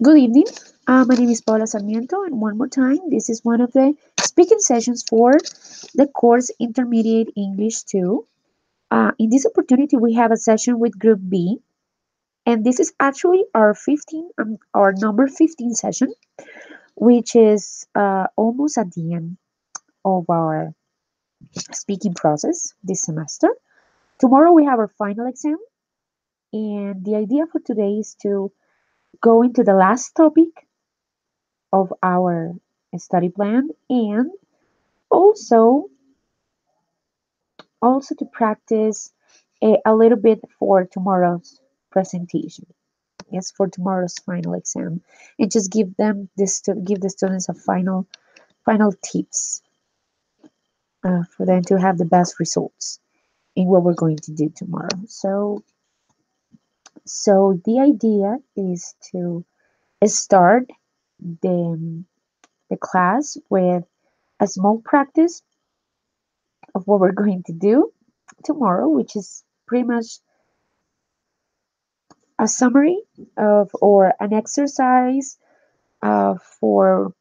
Good evening. My name is Paula Sarmiento, and one more time, this is one of the speaking sessions for the course Intermediate English 2. In this opportunity, we have a session with Group B, and this is actually our number 15 session, which is almost at the end of our speaking process this semester. Tomorrow, we have our final exam, and the idea for today is to go into the last topic of our study plan and also to practice a little bit for tomorrow's presentation. Yes, for tomorrow's final exam, and just give the students a final tips for them to have the best results in what we're going to do tomorrow. So the idea is to start the the class with a small practice of what we're going to do tomorrow, which is pretty much a summary of or an exercise for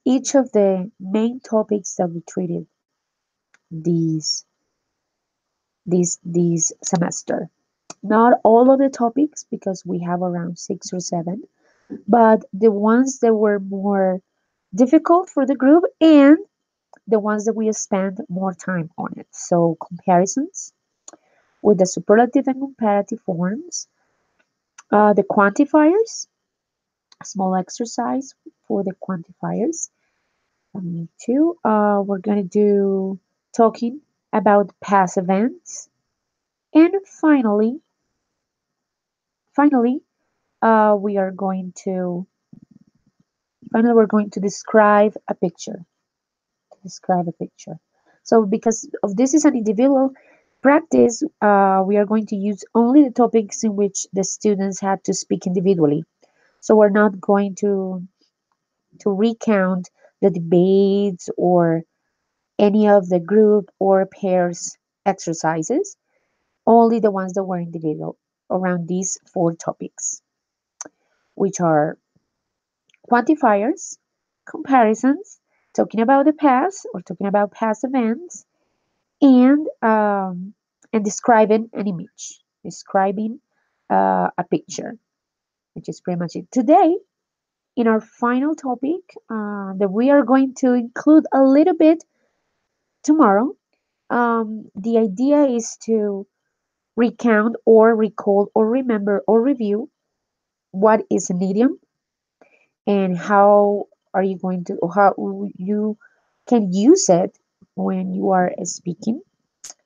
each of the main topics that we treated these this semester. Not all of the topics because we have around 6 or 7, but the ones that were more difficult for the group and the ones that we spent more time on it. So comparisons with the superlative and comparative forms, the quantifiers, a small exercise for the quantifiers. Two, we're going to do talking about past events. And finally, uh, we are going to we're going to describe a picture. Describe a picture. So because of this is an individual practice, we are going to use only the topics in which the students had to speak individually. So we're not going to recount the debates or any of the group or pairs exercises, only the ones that were individual around these 4 topics, which are quantifiers, comparisons, talking about the past or talking about past events, and describing an image, describing a picture, which is pretty much it. Today, in our final topic, that we are going to include a little bit tomorrow, the idea is to recount or recall or remember or review what is an idiom and how are you going to how you can use it when you are speaking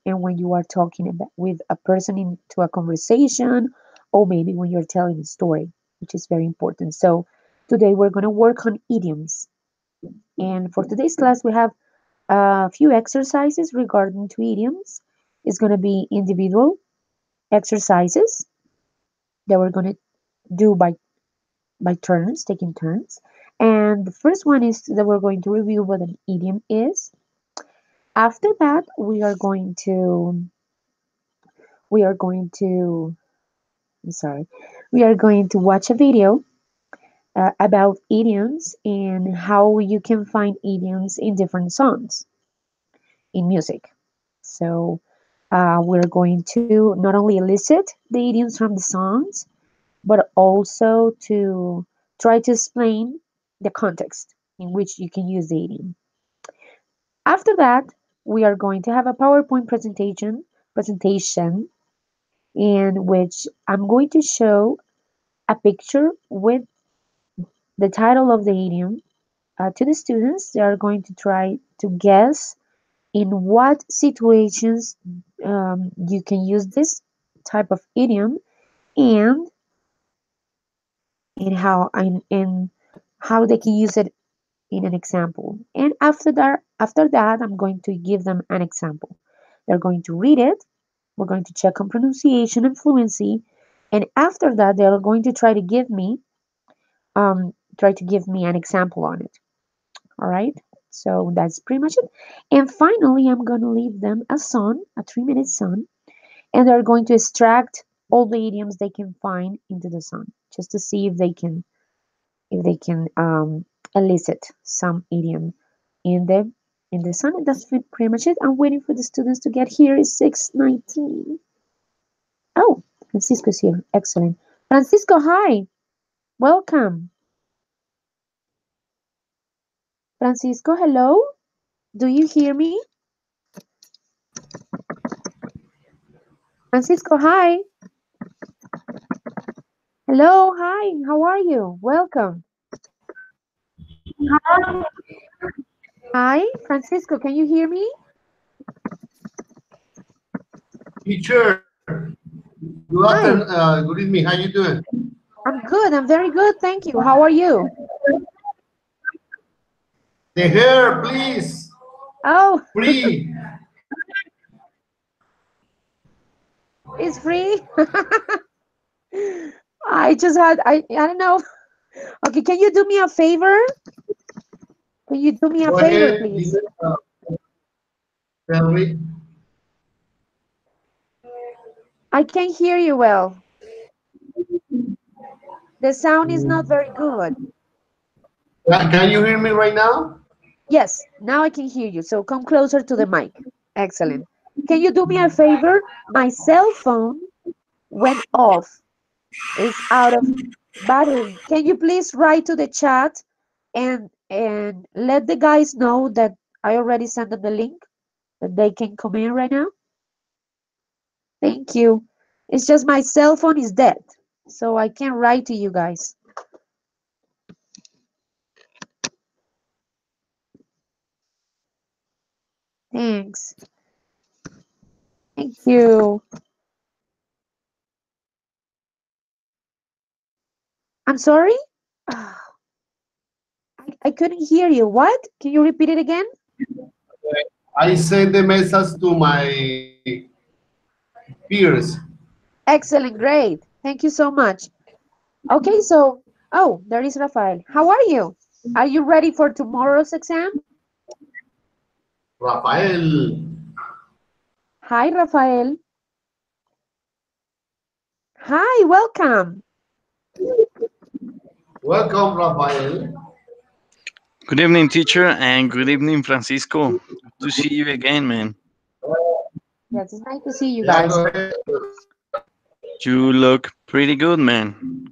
and when you are talking about, with a person into a conversation, or maybe when you're telling a story, which is very important. So today we're going to work on idioms, and for today's class we have a few exercises regarding to idioms. It's going to be individual exercises that we're going to do by turns, taking turns. And the first one is that we're going to review what an idiom is. After that, we are going to I'm sorry, we are going to watch a video about idioms and how you can find idioms in different songs in music. So we're going to not only elicit the idioms from the songs, but also to try to explain the context in which you can use the idiom. After that, we are going to have a PowerPoint presentation in which I'm going to show a picture with the title of the idiom to the students. They are going to try to guess in what situations you can use this type of idiom and in how they can use it in an example. And after that, I'm going to give them an example. They're going to read it. We're going to check on pronunciation and fluency. And after that, they're going to try to give me an example on it. All right. So that's pretty much it. And finally, I'm going to leave them a song, a 3-minute song, and they're going to extract all the idioms they can find into the sun, just to see if they can elicit some idiom in the sun. And that's pretty much it. I'm waiting for the students to get here. It's 6:19. Oh, Francisco's here. Excellent. Francisco, hi. Welcome. Francisco, hello. Do you hear me? Francisco, hi. Hello, hi. How are you? Welcome. Hi, Francisco. Can you hear me? Teacher, good Hi. afternoon, good evening. How you doing? I'm good. I'm very good. Thank you. How are you? The hair, please. Oh, Free. it's free. I don't know. Okay, can you do me a favor? Can you do me a Go favor, ahead. please? Tell me. I can't hear you well. The sound is not very good. Can you hear me right now? Yes, now I can hear you. So come closer to the mic. Excellent. Can you do me a favor? My cell phone went off. It's out of battery. Can you please write to the chat and let the guys know that I already sent them the link that they can come in right now? Thank you. It's just my cell phone is dead, so I can't write to you guys. Thanks. Thank you. I'm sorry? I couldn't hear you. What? Can you repeat it again? I sent the message to my peers. Excellent, great. Thank you so much. Okay, so, oh, there is Rafael. How are you? Are you ready for tomorrow's exam? Rafael. Hi, Rafael. Hi, welcome. Welcome, Rafael. Good evening, teacher, and good evening, Francisco. Good to see you again, man. Yes, it's nice to see you Yeah, guys. go ahead. You look pretty good, man.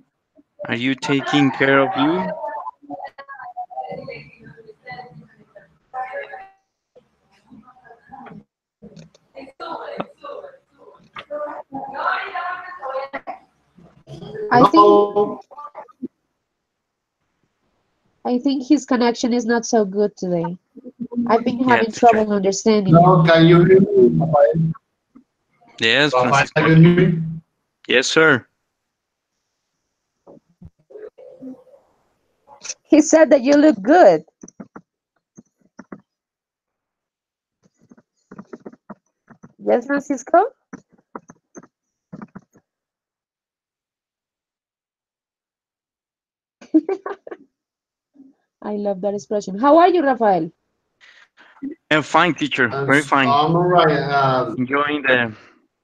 Are you taking care of you? I think No, I think his connection is not so good today. I've been Yeah, having teacher. trouble understanding no, him. can you hear me, Rafael? Yes, Rafael, Francisco. can you hear me? Yes, sir. He said that you look good. Yes, Francisco? I love that expression. How are you, Rafael? I'm fine, teacher. Very fine. I'm all right. Enjoying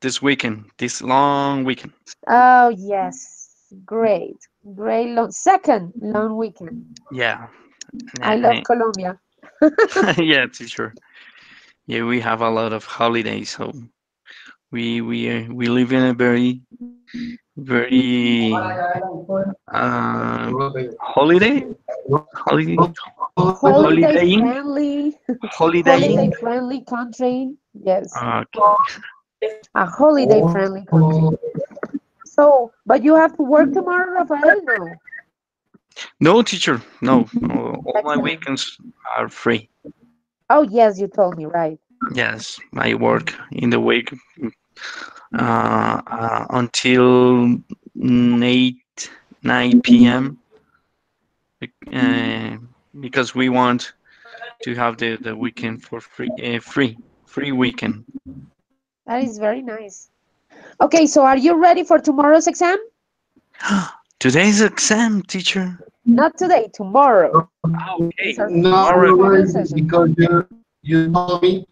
this weekend, this long weekend. Oh, yes. Great. Great long second long weekend. Yeah. I love Colombia. Yeah, teacher. Yeah, we have a lot of holidays, so we live in a very holiday holiday Holiday holidaying friendly, holiday holidaying. friendly country. Yes, Okay. a holiday friendly country. So, but you have to work tomorrow, Rafael? No. No, teacher. No, no. All my Excellent. weekends are free. Oh, yes, you told me, right. Yes, I work in the week until 8 9 p.m. Uh, because we want to have the weekend for free weekend. That is very nice. Okay, so are you ready for tomorrow's exam? Today's exam, teacher. Not today, tomorrow. It's Okay, our No, it's I'm our tomorrow. not final ready session. because you told me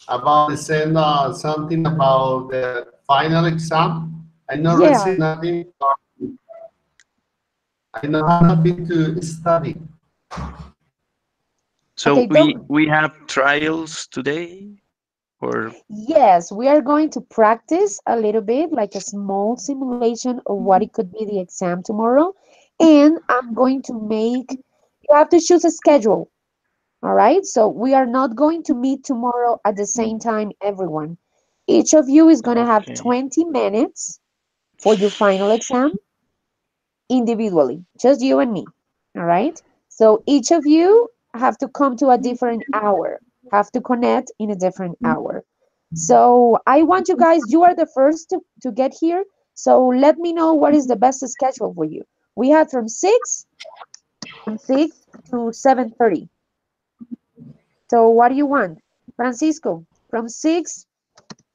about the send something about the final exam. I not Yeah. receive nothing. I know have nothing to study. So Okay, don't. we have trials today, or Yes, we are going to practice a little bit, like a small simulation of what it could be the exam tomorrow. And I'm going to make, you have to choose a schedule. All right. So we are not going to meet tomorrow at the same time, everyone. Each of you is going to have okay, 20 minutes for your final exam individually, just you and me. All right. So each of you have to come to a different hour, have to connect in a different hour. So I want you guys, you are the first to get here. So let me know what is the best schedule for you. We have from 6 to 7:30. So what do you want? Francisco, from 6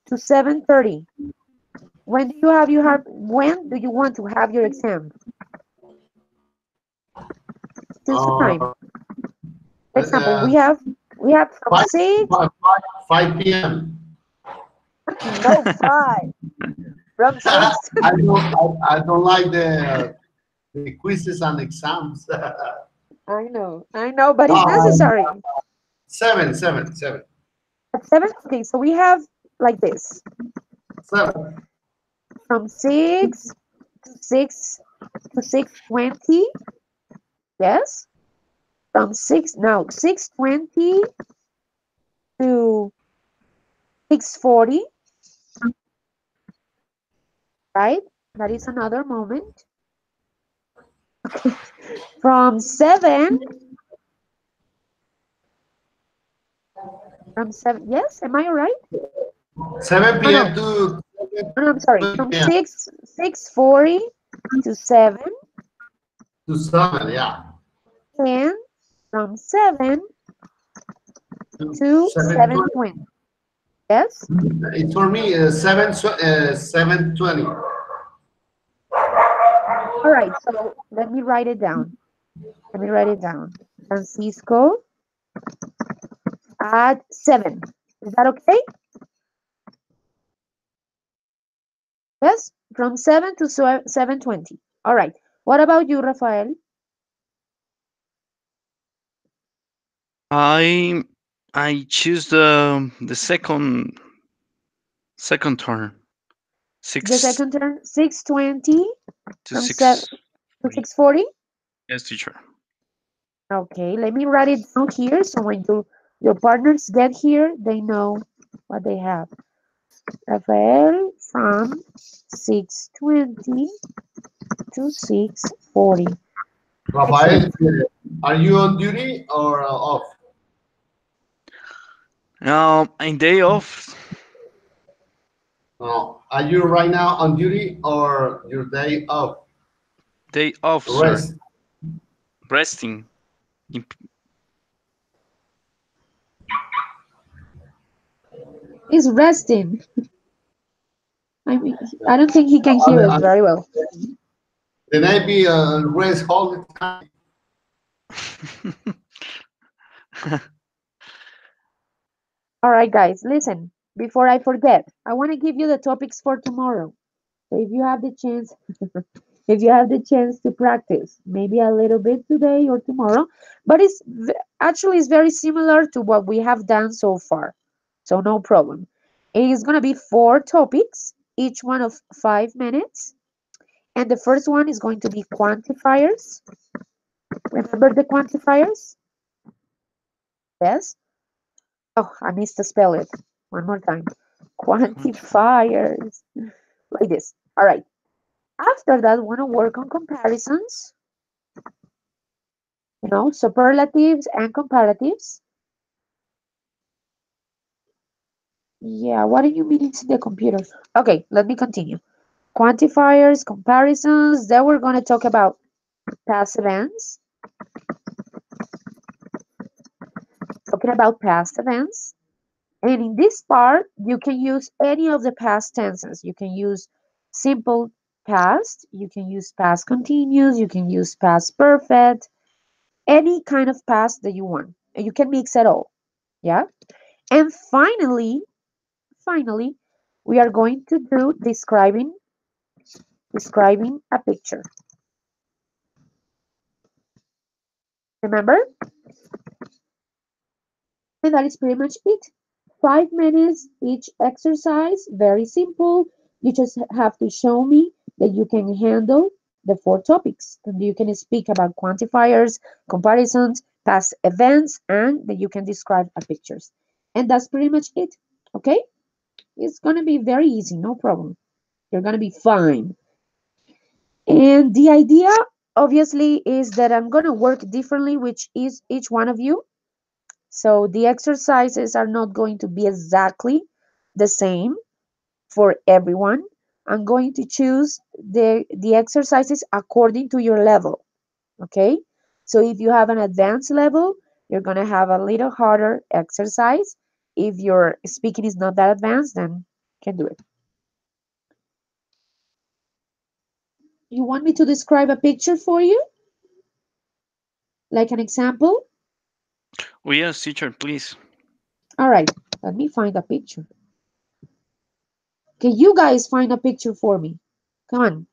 to 7:30. When do you want to have your exam? Choose a Uh, time. For example, uh, we have from 5, 6, 5 p.m. no 5. From 6, I don't like the quizzes and exams. I know, but it's No, necessary. 7. At 7, okay, so we have like this. 7. From 6 to 6 to 6:20. Yes. From 6 now 6:20 to 6:40, right? That is another moment. From 7, from 7, yes, am I right? 7 Oh p.m. no, to no, no, I'm sorry. 7 From p.m. 6:40 to 7, to 7, yeah. and from 7 To to 7:20. 7:20. Yes? It's for me 7:20. All right, so let me write it down. Let me write it down. Francisco at 7. Is that okay? Yes? From 7 to 7:20. All right. What about you, Rafael? I I choose the second turn, The six second turn, 6:20 to from 7 six to forty. 6:40. Yes, teacher. Okay, let me write it down here so when your partners get here, they know what they have. Rafael from 6:20 to 6:40. Rafael, Excellent. are you on duty or off? A day off, No. Are you right now on duty or your day off? day off, sir. Rest. Resting. In- He's resting. I mean, I don't think he can hear us Uh, very well. Then I be rest all the time. All right, guys, listen. Before I forget, I want to give you the topics for tomorrow. So if you have the chance, if you have the chance to practice, maybe a little bit today or tomorrow, but actually it's very similar to what we have done so far. So no problem. It is going to be 4 topics, each one of 5 minutes. And the first one is going to be quantifiers. Remember the quantifiers? Yes. Oh, I missed to spell it. One more time. Quantify. Quantifiers. Like this. All right. After that, we want to work on comparisons, superlatives and comparatives. Yeah, what do you mean it's in the computer? Okay, let me continue. Quantifiers, comparisons. Then we're going to talk about past events. Talking about past events. And in this part, you can use any of the past tenses. You can use simple past, you can use past continuous, you can use past perfect, any kind of past that you want. And you can mix it all. Yeah. And finally, we are going to do describing describing a picture. Remember? And that is pretty much it. 5 minutes each exercise, very simple. You just have to show me that you can handle the 4 topics. And you can speak about quantifiers, comparisons, past events, and that you can describe a pictures. And that's pretty much it. Okay? It's gonna be very easy, no problem. You're gonna be fine. And the idea obviously is that I'm gonna work differently with each one of you. So the exercises are not going to be exactly the same for everyone. I'm going to choose the exercises according to your level, okay? So if you have an advanced level, you're going to have a little harder exercise. If your speaking is not that advanced, then you can do it. You want me to describe a picture for you? Like an example? Oh, yes, teacher, please. All right, let me find a picture. Can you guys find a picture for me? Come on.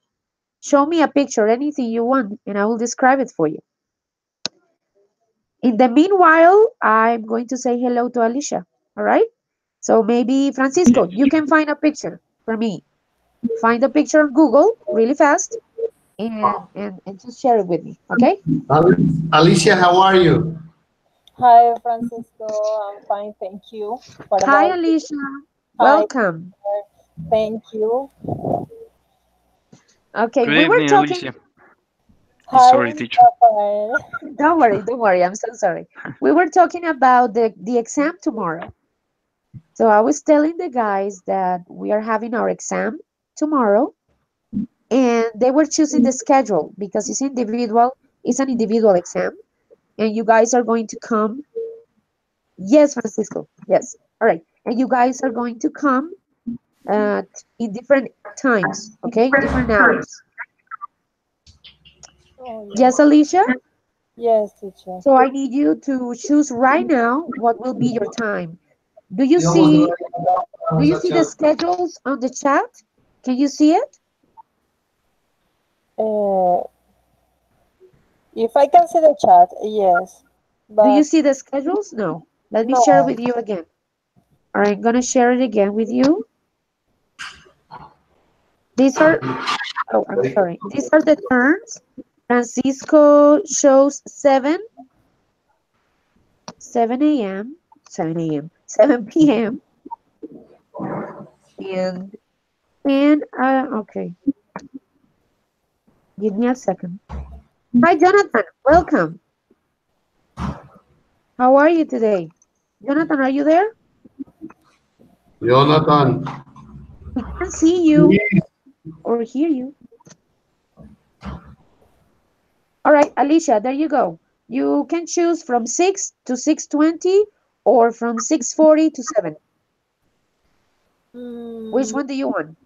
Show me a picture, anything you want, and I will describe it for you. In the meanwhile, I'm going to say hello to Alicia. All right? So maybe Francisco, you can find a picture for me. Find a picture on Google really fast and just share it with me. Okay? Alicia, how are you? Hi, Francisco. I'm fine, thank you. What Hi, about you? Alicia. Hi, Welcome. thank you. Okay, Good we were evening, talking. Alicia. Hi, Sorry, teacher. Rafael. Don't worry. I'm so sorry. We were talking about the exam tomorrow. So I was telling the guys that we are having our exam tomorrow, and they were choosing the schedule because it's an individual exam, and you guys are going to come. Yes, Francisco. Yes. All right. And you guys are going to come in different times, okay? Different hours. Oh, Yes, yes. Alicia? Yes, teacher. So I need you to choose right now what will be your time. Do you Digamos, see do you see the Sacha. schedules on the chat? Can you see it? Uh, if I can see the chat, yes. Do you But see the schedules? No. Let me share no. with you again. All right, I'm gonna share it again with you. These are, oh, I'm sorry. These are the turns. Francisco shows 7 a.m., 7 a.m., 7 p.m. And okay, give me a second. Hi, Jonathan. Welcome. How are you today? Jonathan, are you there? Jonathan. We can see you or hear you. All right, Alicia, there you go. You can choose from 6 to 6:20 or from 6:40 to 7. Which Mm, one do you want?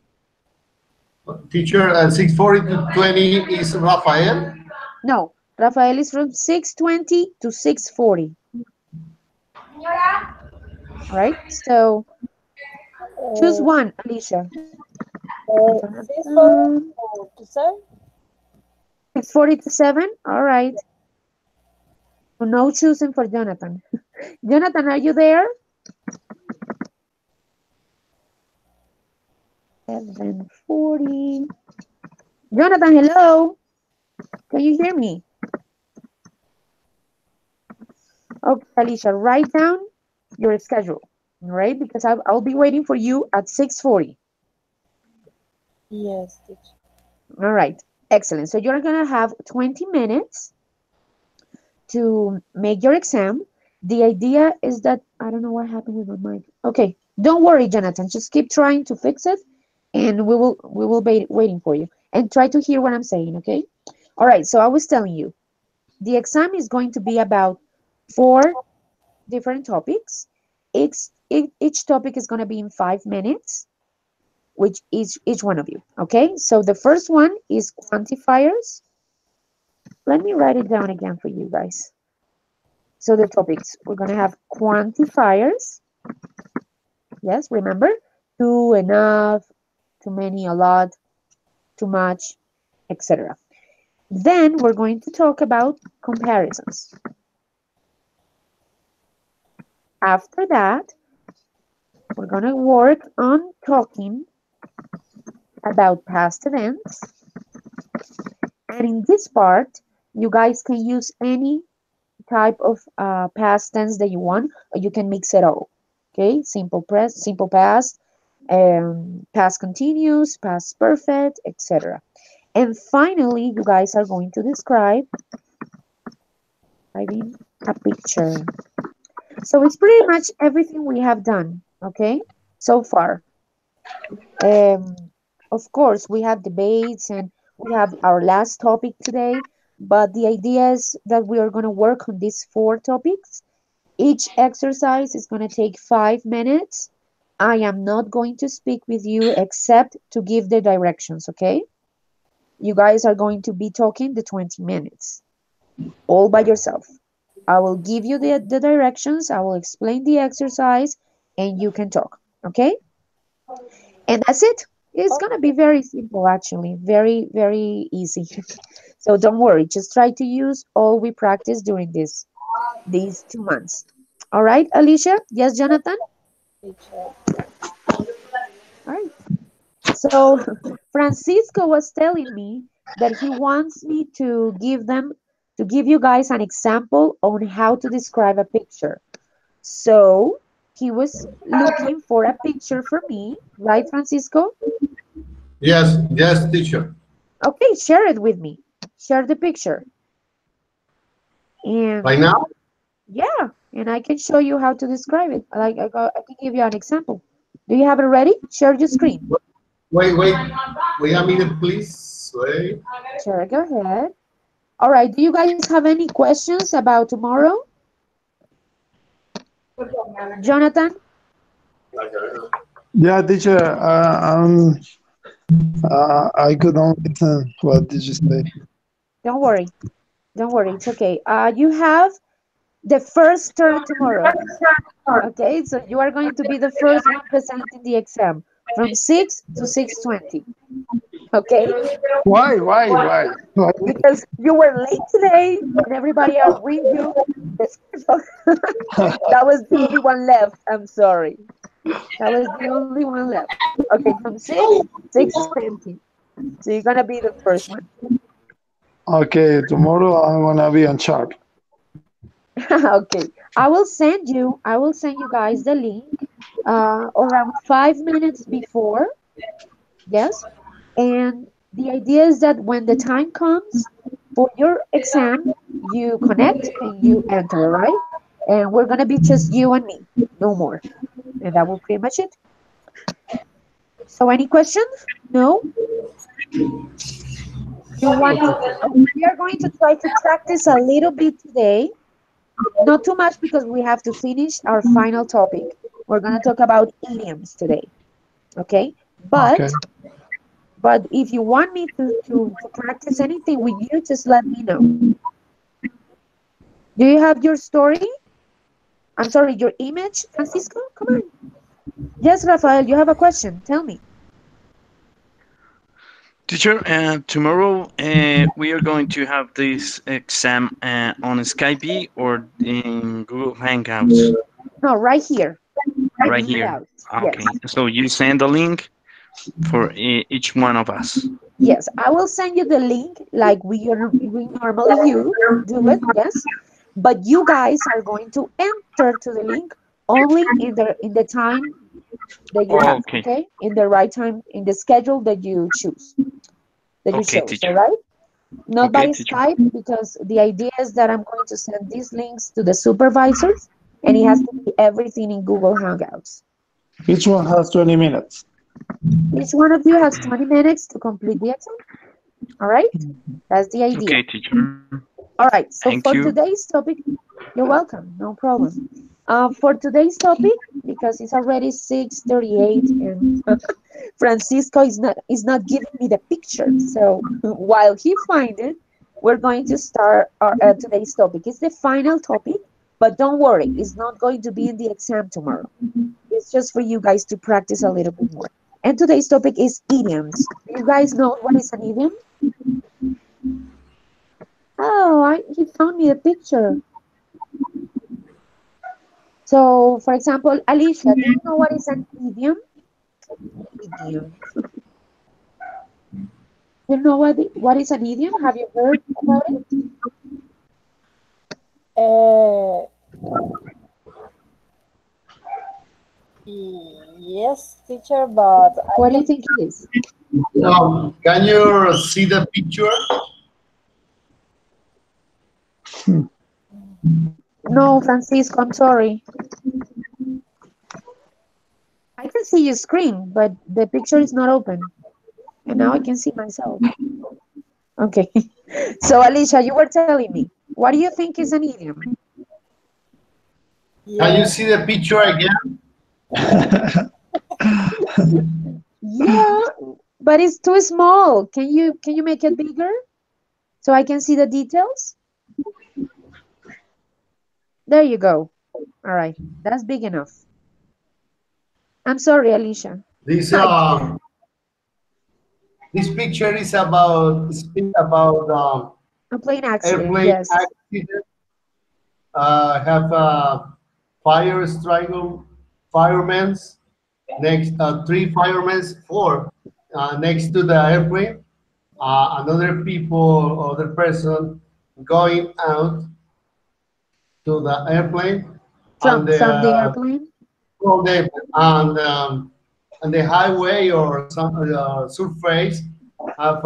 Teacher, 6:40 to 20 is Rafael. No, Rafael is from 6:20 to 6:40. All right, so choose uh, one, Alicia. 6:44 to 7? 6:40 to 7. All right. So no choosing for Jonathan. Jonathan, are you there? 7:40. Jonathan, hello. Can you hear me? Okay, Alicia, write down your schedule. All right, because I'll be waiting for you at 6:40. Yes, teacher. All right, excellent. So you're gonna have 20 minutes to make your exam. The idea is that I don't know what happened with my mic. Okay, don't worry, Jonathan. Just keep trying to fix it, and we will be waiting for you. And try to hear what I'm saying. Okay. All right. So I was telling you, the exam is going to be about 4 different topics. Each topic is going to be in 5 minutes, which each one of you. Okay. So the first one is quantifiers. Let me write it down again for you guys. So the topics, we're going to have quantifiers. Yes, remember? Too, enough, too many, a lot. too much, etc. Then we're going to talk about comparisons. After that, we're going to work on talking about past events. And in this part, you guys can use any type of past tense that you want, or you can mix it all. Okay, simple past, past continuous, past perfect, etc. And finally, you guys are going to describe writing a picture. So it's pretty much everything we have done, okay, so far. Um, of course, we have debates and we have our last topic today, but the idea is that we are going to work on these 4 topics. Each exercise is going to take 5 minutes. I am not going to speak with you except to give the directions, okay? You guys are going to be talking the 20 minutes all by yourself. I will give you the directions, I will explain the exercise, and you can talk, okay? And that's it. It's gonna be very simple, actually, very, very easy. So don't worry, just try to use all we practice during these 2 months. All right, Alicia? Yes, Jonathan? Teacher. All right. So Francisco was telling me that he wants me to give you guys an example on how to describe a picture. So he was looking for a picture for me, right, Francisco? Yes, yes, teacher. Okay, share it with me. Share the picture. Right And now? yeah, and I can show you how to describe it. I can give you an example. Do you have it ready? Share your screen. Wait a minute, please. Wait. Sure, go ahead. All right, do you guys have any questions about tomorrow? Jonathan? Yeah, teacher, I could not listen. What did you say? Don't worry. Don't worry, it's okay. You have the first turn tomorrow. Okay, so you are going to be the first one presenting the exam from 6 to 6:20. Okay? Why? Why? Because you were late today and everybody outwin you. The schedule- That was the only one left. I'm sorry. That was the only one left. Okay, from 6:20. So you're gonna be the first one. Okay, tomorrow I'm gonna be on sharp. Okay. I will send you guys the link around 5 minutes before. Yes. And the idea is that when the time comes for your exam, you connect and you enter, all right? And we're gonna be just you and me, no more. And that will pretty much it. So any question? No? You want me? We are going to try to practice a little bit today. Not too much because we have to finish our final topic. We're gonna talk about idioms today. Okay? Okay. But if you want me to practice anything with you, just let me know. Do you have your story? I'm sorry, your image, Francisco? Come on. Yes, Rafael, you have a question. Tell me. Teacher, tomorrow we are going to have this exam on Skype or in Google Hangouts. No, right here. Right In here. Hangouts. Okay. Yes. So you send the link for each one of us. Yes, I will send you the link like we normally do it, yes. But you guys are going to enter to the link only in the time that you have, Okay. okay? In the right time, in the schedule that you choose, that you Okay, chose, all teacher. right? Not Okay, by teacher. Skype because the idea is that I'm going to send these links to the supervisors and it has to be everything in Google Hangouts. Each one has 20 minutes. Each one of you has 20 minutes to complete the exam, all right? That's the idea. Okay, teacher. All right, so Thank for you. today's topic, you're welcome, no problem. For today's topic, because it's already 6:38 and Francisco is not giving me the picture. So while he finds it, we're going to start our today's topic. It's the final topic, but don't worry, it's not going to be in the exam tomorrow. It's just for you guys to practice a little bit more. And today's topic is idioms. Do you guys know what is an idiom? Oh, he found me a picture. So, for example, Alicia, do you know what is an idiom? Idiom. You know what is an idiom? Have you heard about it? Uh, yes, teacher, but I What do you can. think it is? Can you see the picture? No, Francisco, I'm sorry. I can see your screen, but the picture is not open. And now I can see myself. Okay. So, Alicia, you were telling me, what do you think is an idiom? Can you Yes, see the picture again? Yeah, but it's too small. Can you make it bigger so I can see the details? There you go. All right, that's big enough. I'm sorry, Alicia. This I, this picture is about speak about a plane accident, airplane yes. accident. Have fire struggle, firemen next, three firemen, four next to the airplane. Another people, other person going out to the airplane, and From the airplane. from the and the highway or some surface have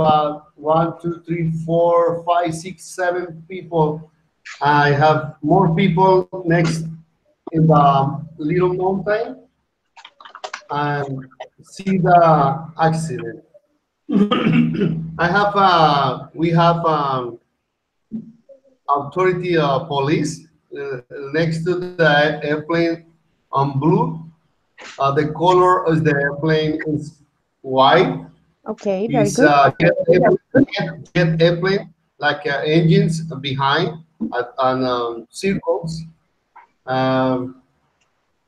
one, two, three, four, five, six, seven people. I have more people next in the little mountain and see the accident. I have we have authority police next to the airplane on blue. The color of the airplane is white. Okay, very Is good. jet airplane like engines behind and circles. Um,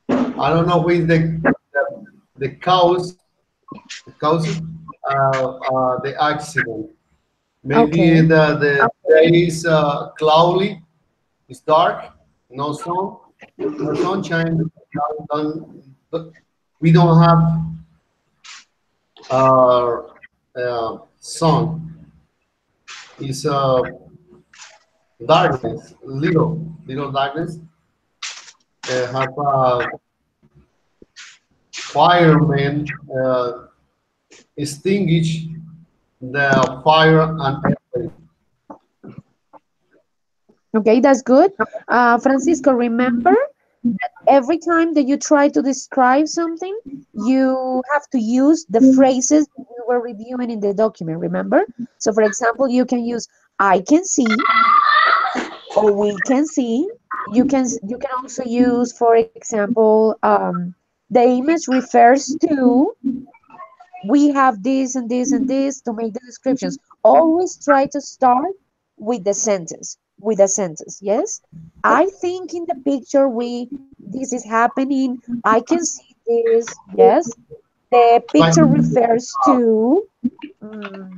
I don't know who is the causes the accident. Maybe Okay. the day is cloudy, it's dark, no sun, no sunshine. But we don't have sun. It's darkness, little darkness. Have firemen extinguish the fire and airplane. Okay, that's good. Francisco, remember every time that you try to describe something, you have to use the phrases that you were reviewing in the document, remember? So, for example, you can use I can see or we can see. You can also use, for example, the image refers to we have this and this and this to make the descriptions. Always try to start with the sentence, with a sentence. Yes, I think in the picture this is happening. I can see this. Yes, the Like, picture refers to mm,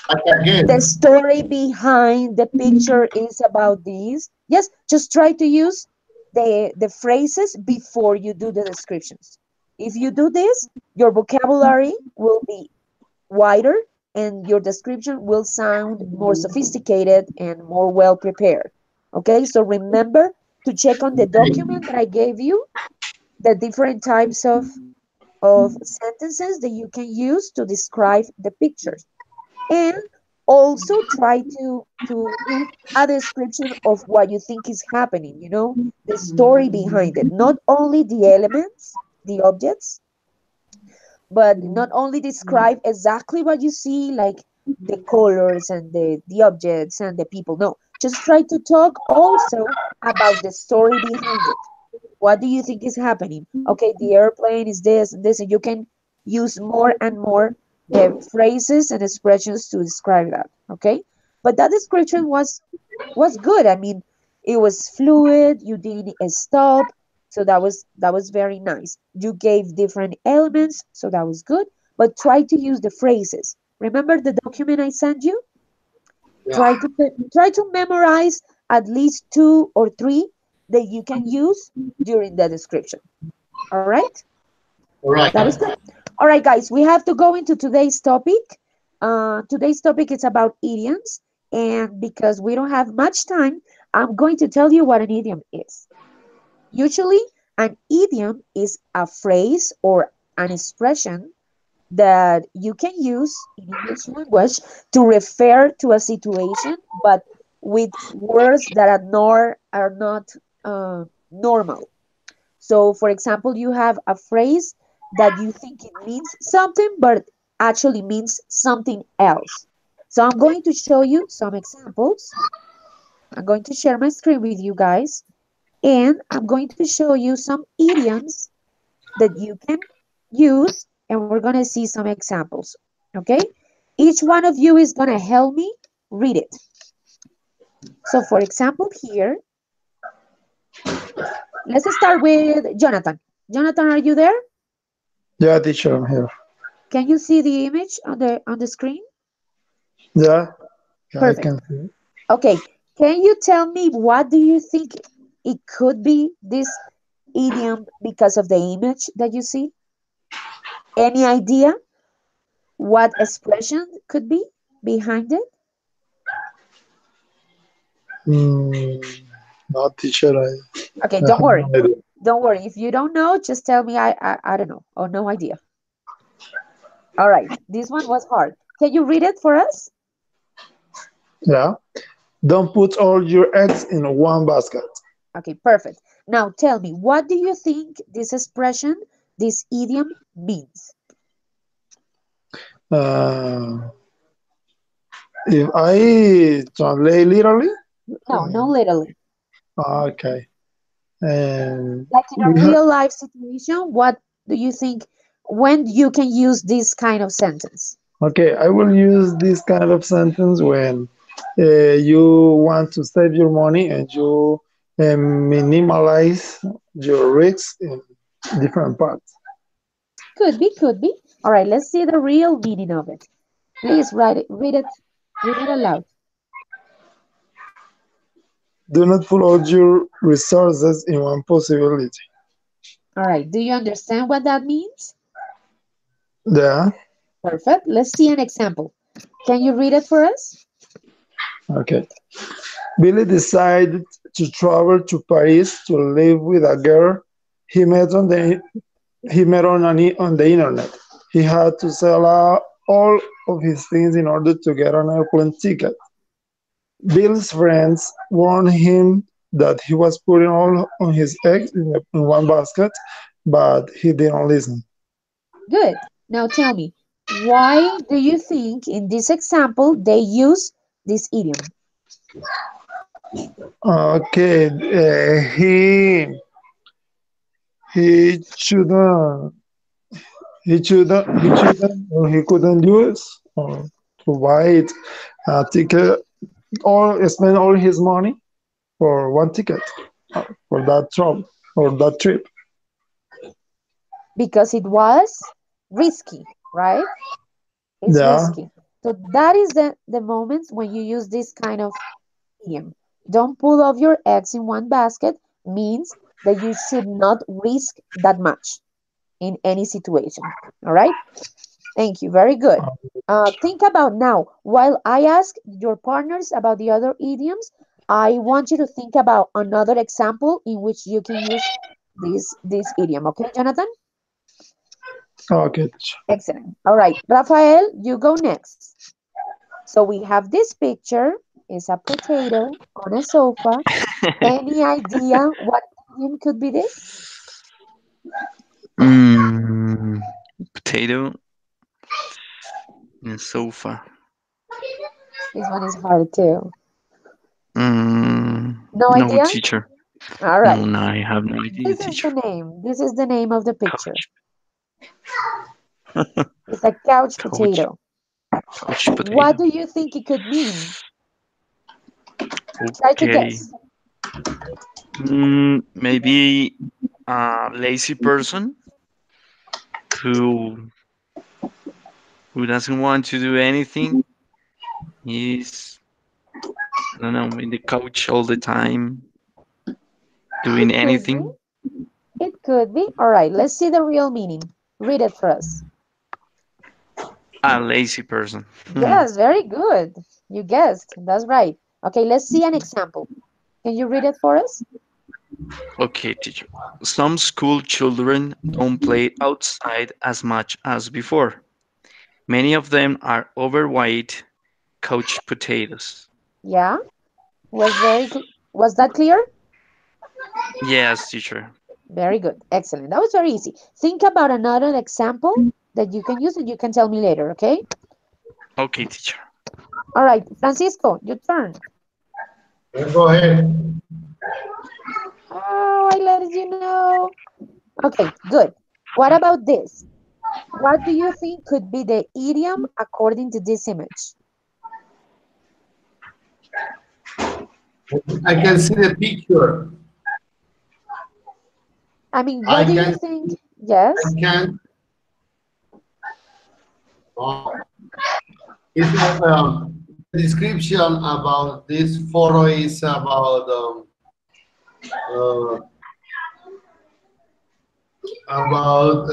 the again, story behind the picture is about this. Yes, just try to use the phrases before you do the descriptions. If you do this, your vocabulary will be wider and your description will sound more sophisticated and more well prepared. Okay, so remember to check on the document that I gave you the different types of sentences that you can use to describe the pictures. And also try to do a description of what you think is happening, the story behind it, not only the elements, the objects, but not only describe exactly what you see, like the colors and the objects and the people. No, just try to talk also about the story behind it. What do you think is happening? Okay, the airplane is this and this, and you can use more and more phrases and expressions to describe that. Okay, but that description was good. I mean, it was fluid. You didn't stop, so that was very nice. You gave different elements, so that was good. but try to use the phrases. Remember the document I sent you? Yeah. Try to memorize at least two or three that you can use during the description. All right? All right. That is good. All right, guys, we have to go into today's topic. Today's topic is about idioms, and because we don't have much time, I'm going to tell you what an idiom is. Usually, an idiom is a phrase or an expression that you can use in English language to refer to a situation, but with words that are not normal. So, for example, you have a phrase that you think it means something, but actually means something else. So, I'm going to show you some examples. I'm going to share my screen with you guys, and I'm going to show you some idioms that you can use, and we're going to see some examples. Okay? Each one of you is going to help me read it. So, for example, here, let's start with Jonathan. Jonathan, are you there? Yeah, teacher, I'm here. Can you see the image on the screen? Yeah, yeah, I Perfect. can see. Okay. Can you tell me what do you think it could be, this idiom, because of the image that you see? Any idea what expression could be behind it? Mm, no, teacher, Okay, I don't have no worry. idea. Don't worry. If you don't know, just tell me I don't know or no idea. All right. This one was hard. Can you read it for us? Yeah, don't put all your eggs in one basket. Okay, perfect. Now tell me, what do you think this expression, this idiom means? Uh, if I translate literally, No, no, literally. okay. And Like in a we have real life situation, what do you think when you can use this kind of sentence? okay. I will use this kind of sentence when you want to save your money and you minimize your risks in different parts. Could be, could be. All right, let's see the real meaning of it. Please write it, read it aloud. Do not put all your resources in one possibility. All right, do you understand what that means? Yeah. Perfect. Let's see an example. Can you read it for us? Okay. Billy decided to travel to Paris to live with a girl he met on the on the internet. He had to sell out all of his things in order to get an airplane ticket. Bill's friends warned him that he was putting all of his eggs in one basket, but he didn't listen. Good. Now tell me, why do you think in this example they use this idiom? Okay, he shouldn't or he couldn't use or to buy it a ticket or spend all his money for one ticket for that trip or that trip. Because it was risky, right? It's Yeah. risky. So that is the moments when you use this kind of idiom. Don't put all your eggs in one basket means that you should not risk that much in any situation. All right? Thank you. Very good. Think about now, while I ask your partners about the other idioms, I want you to think about another example in which you can use this idiom. Okay, Jonathan? Okay. Excellent. All right, Rafael, you go next. So we have this picture is a potato on a sofa. Any idea what idiom could be this? Mm, potato and sofa. This one is hard too. No No, idea? teacher. All No, right. no, I have no idea, This is teacher. the name. This is the name of the picture. Couch. It's a couch Couch. potato. Couch What potato. do you think it could mean? Try to Okay. guess. Maybe a lazy person who who doesn't want to do anything. He's, I don't know, in the couch all the time, doing It could be. anything. It could be. All right, let's see the real meaning. Read it for us. A lazy person. Yes, very good. You guessed. That's right. Okay, let's see an example. Can you read it for us? Okay, teacher. Some school children don't play outside as much as before. Many of them are overweight couch potatoes. Yeah, was that clear? Yes, teacher. Very good. Excellent. That was very easy. Think about another example that you can use and you can tell me later, okay? Okay, teacher. All right, Francisco, your turn. Go ahead. Oh, I let you know. Okay, good. What about this? What do you think could be the idiom according to this image? I can see the picture. I mean, I what do you can, think? Yes. I can. It's the description about this photo is uh, about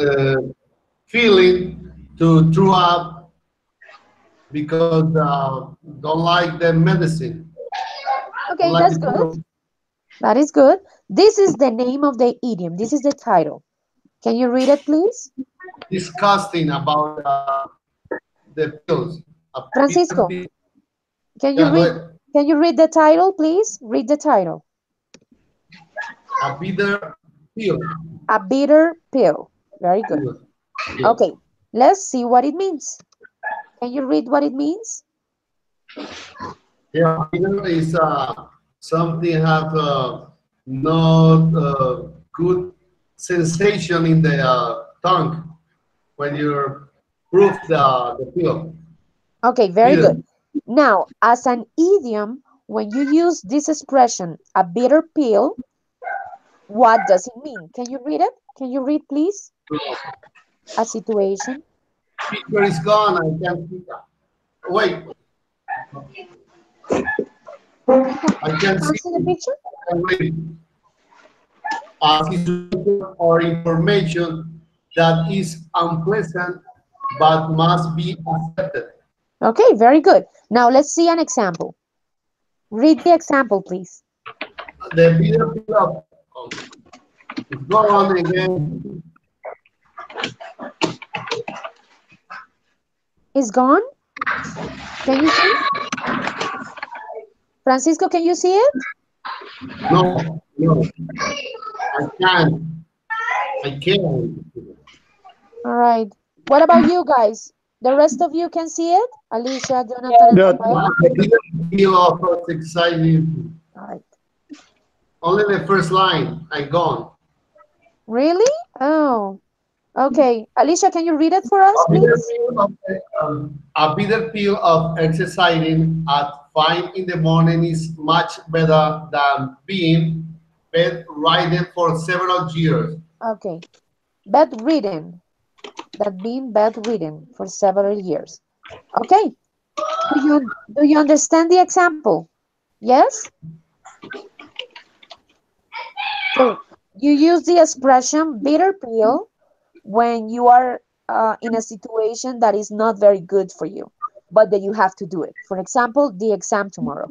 feeling to throw up because don't like the medicine, don't Okay, like that's the good. photo. That is good. This is the name of the idiom. This is the title. Can you read it, please? Disgusting about the pills. A bitter Francisco, pill. can you Yeah, go read ahead. can you read the title, please? Read the title. A bitter pill. A bitter pill. Very good. Yes. Okay, let's see what it means. Can you read what it means? Yeah, bitter is something have not good sensation in the tongue when you proof the pill. Okay, very Bitter. good. Now, as an idiom, when you use this expression, a bitter pill, what does it mean? Can you read it? Can you read, please? A situation. Picture is gone. I can't see. Wait, I You can can't see. see the picture? I can read a situation or information that is unpleasant but must be accepted. Okay, very good. Now let's see an example. Read the example, please. The bitter pill of is gone again. Is gone? Can you see? Francisco, can you see it? No, no, I can't. I can't. All right. What about you guys? The rest of you can see it? Alicia, Jonathan, Yes. and Yeah, Rafael? The bitter pill of exciting. All right. Only the first line. I gone. Really? Oh, okay. Alicia, can you read it for us, A bitter please? pill of a bitter pill of exercising at 5 in the morning is much better than being bedridden for several years. Okay. Bedridden. That being bedridden for several years. Okay. Do you understand the example? Yes? So you use the expression bitter pill when you are in a situation that is not very good for you, but that you have to do it. For example, the exam tomorrow.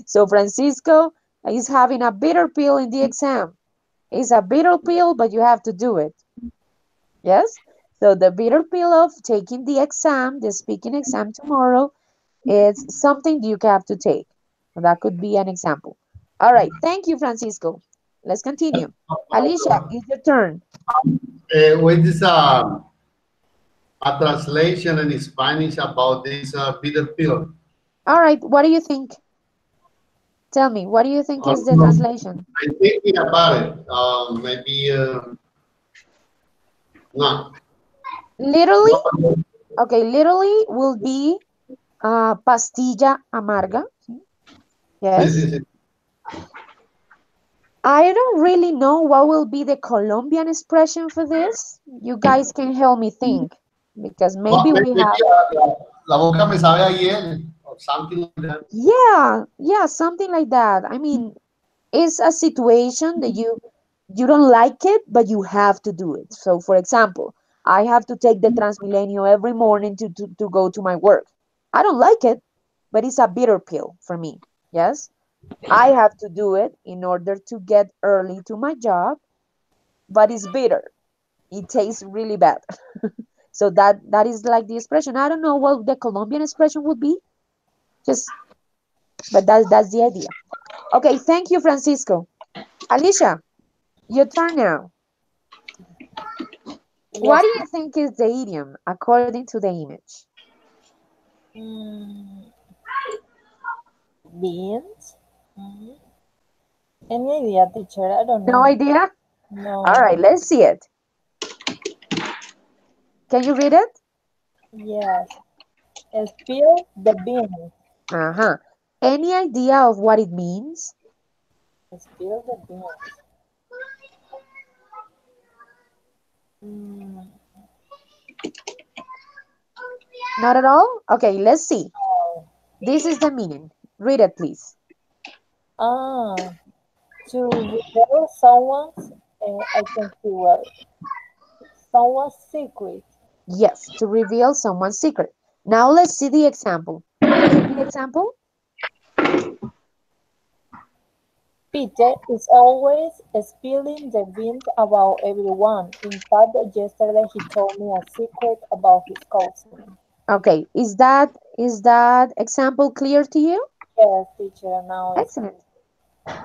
So Francisco is having a bitter pill in the exam. It's a bitter pill, but you have to do it. Yes? So the bitter pill of taking the exam, the speaking exam tomorrow, is something you have to take. That could be an example. All right. Thank you, Francisco. Let's continue. Alicia, it's your turn. With this a translation in Spanish about this bitter pill. All right. What do you think? Tell me, what do you think I is don't the know. translation? I'm thinking about it. Maybe no. Literally, No. okay, literally will be pastilla amarga. This Yes. is it. I don't really know what will be the Colombian expression for this. You guys can help me think. because But maybe we maybe have, la boca me sabe a hiel or something like that. yeah, something like that. I mean, it's a situation that you don't like it, but you have to do it. So, for example, I have to take the Transmilenio every morning to go to my work. I don't like it, but it's a bitter pill for me. Yes, I have to do it in order to get early to my job, but it's bitter. It tastes really bad. So that is like the expression. I don't know what the Colombian expression would be. Just, but that's the idea. Okay, thank you, Francisco. Alicia, your turn now. What Yes. do you think is the idiom according to the image? Mm, beans? Mm, any idea, teacher? I don't No know. idea? All No. right, let's see it. Can you read it? Yes. Spill the beans. Uh-huh. Any idea of what it means? Spill the beans. Mm, Not at all? Okay, let's see. This is the meaning. Read it, please. ah, to reveal someone's, I can see well, someone's secret. Yes, to reveal someone's secret. Now let's see the example. Give the example. Peter is always spilling the beans about everyone. In fact, yesterday he told me a secret about his cousin. Okay, is that example clear to you? Yes, teacher, now it's Excellent.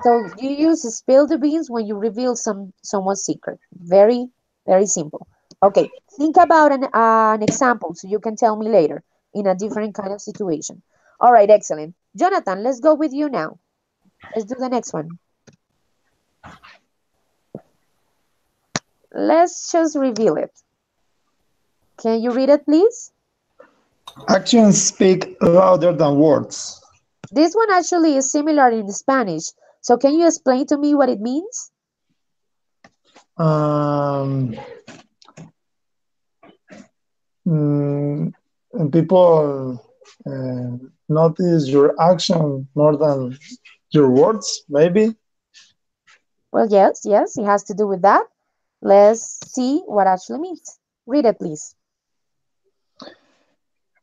So you use spill the beans when you reveal someone's secret. Very, very simple. Okay, think about an example so you can tell me later in a different kind of situation. All right, excellent. Jonathan, let's go with you now. Let's do the next one. Let's just reveal it. Can you read it, please? Actions speak louder than words. This one actually is similar in Spanish. So can you explain to me what it means? Um, mm, and people notice your action more than your words, maybe. Well, yes, it has to do with that. Let's see what actually means. Read it, please.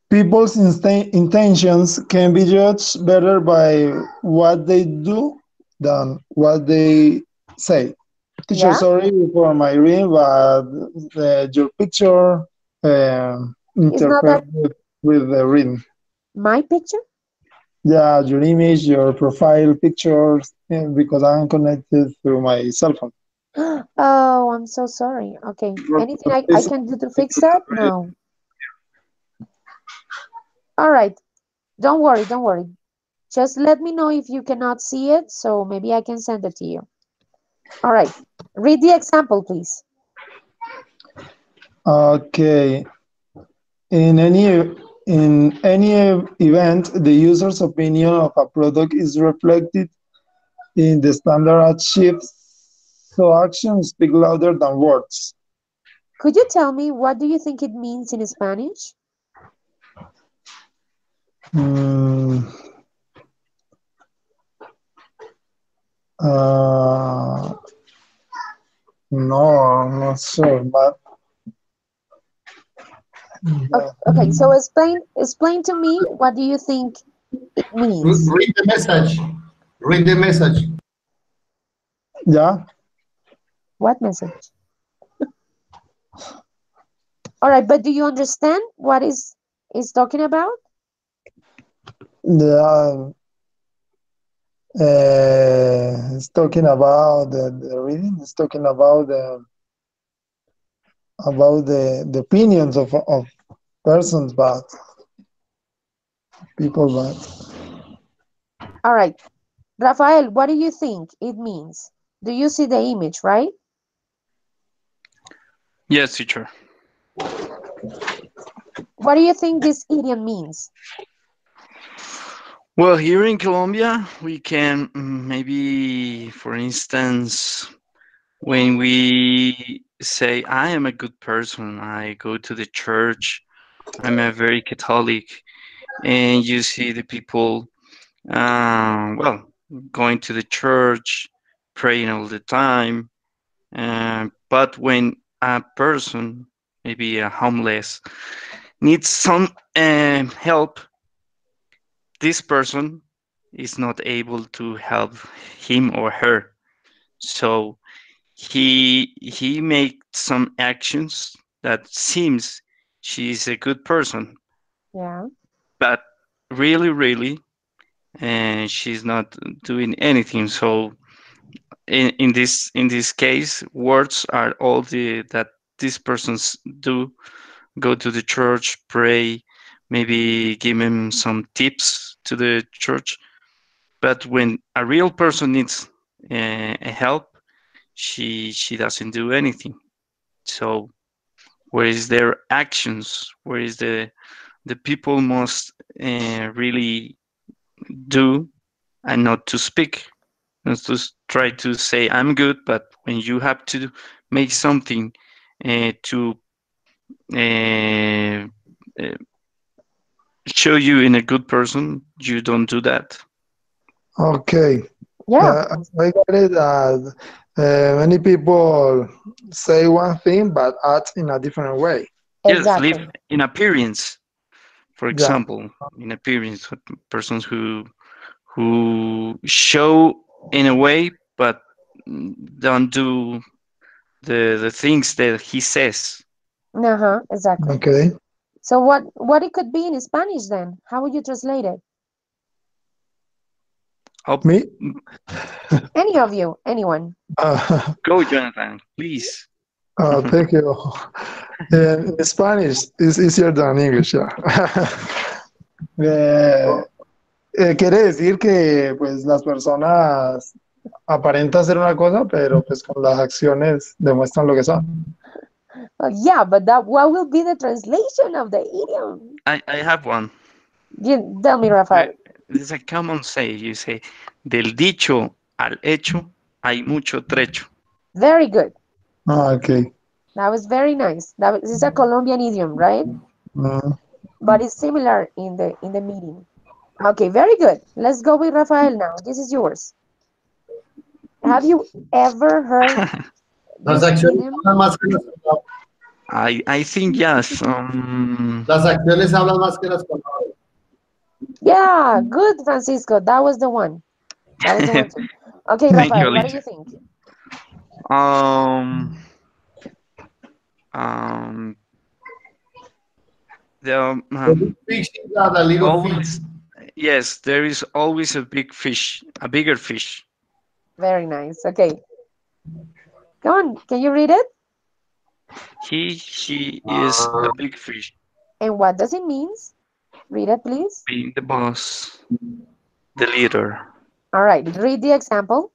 People's intentions can be judged better by what they do than what they say. Teacher, Yeah, sorry for my reading, but your picture it's not that interfere with the reading. my picture. Yeah, your image, your profile pictures, because I'm connected through my cell phone. Oh, I'm so sorry. Okay. Your Anything I face can do to fix that? No. All right. Don't worry, don't worry. Just let me know if you cannot see it, so maybe I can send it to you. All right. Read the example, please. Okay. In any event, the user's opinion of a product is reflected in the standard achieved, so actions speak louder than words. Could you tell me what do you think it means in Spanish? Mm, uh, no, I'm not sure, but Okay, so explain to me what do you think it means? Read the message. Read the message. yeah, What message? All right, but do you understand what is talking about? the it's talking about the reading. It's talking about the opinions of persons, but people, but All right. Rafael, what do you think it means? Do you see the image, right? Yes, teacher. What do you think this idiom means? Well, here in Colombia, we can maybe, for instance, When we say, I am a good person, I go to the church, I'm a very Catholic, and you see the people, well, going to the church, praying all the time. But when a person, maybe a homeless, needs some help, this person is not able to help him or her. So he makes some actions that seems she's a good person, Yeah. but really, and she's not doing anything. So in this case, words are all the that these persons do. Go to the church, pray, maybe give him some tips to the church. But when a real person needs help, she doesn't do anything. So where is their actions? Where is the people must really do and not to speak, not to try to say I'm good, but when you have to make something to uh, uh, show you in a good person, you don't do that. Okay, Yeah. I got it. Many people say one thing but act in a different way. Yes, live Exactly. in appearance. For Yeah. example, in appearance, persons who show in a way but don't do the things that he says. Uh-huh. Exactly. Okay. So what it could be in Spanish then? How would you translate it? Oh, Me? Any of you, anyone. Uh, go, Jonathan, please. thank you. In Spanish, it's easier than English. Yeah. Eh, quiere decir que pues las personas aparentan ser una cosa, pero pues con las acciones demuestran lo que son. Yeah, but that what will be the translation of the idiom? I have one. Tell me, Rafael. It's a common say. You say, del dicho al hecho hay mucho trecho. Very good. Ah, okay. That was very nice. This is a Colombian idiom, right? Mm, But it's similar in the meaning. Okay, very good. Let's go with Rafael now. This is yours. Have you ever heard Las this acciones idiom? hablan más que las palabras. I think yes. Las acciones hablan más que las palabras. Yeah, good, Francisco. That was the one. That was the one too. Okay, Thank you, Rafael, what do Alicia. you think? Um, um, there The big fish is not a little fish. always yes, there is always a big fish, a bigger fish. Very nice. Okay, come on. Can you read it? She is a big fish, And what does it mean? Read it, please. being the boss, the leader. All right, read the example.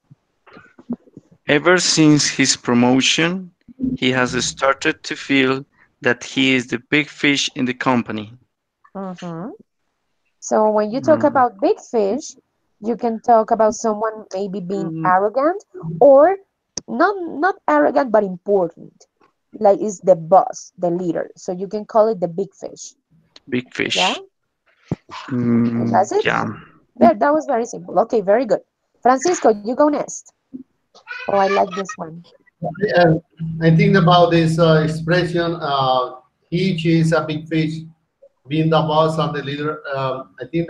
Ever since his promotion, he has started to feel that he is the big fish in the company. Mm-hmm. So when you talk Mm, about big fish, you can talk about someone maybe being mm, arrogant or not arrogant but important. Like is the boss, the leader. So you can call it the big fish. big Yeah, fish. that's it. Yeah. There, that was very simple. Okay, very good. Francisco, you go next. Oh, I like this one. And I think about this expression, he, she is a big fish, being the boss and the leader. I think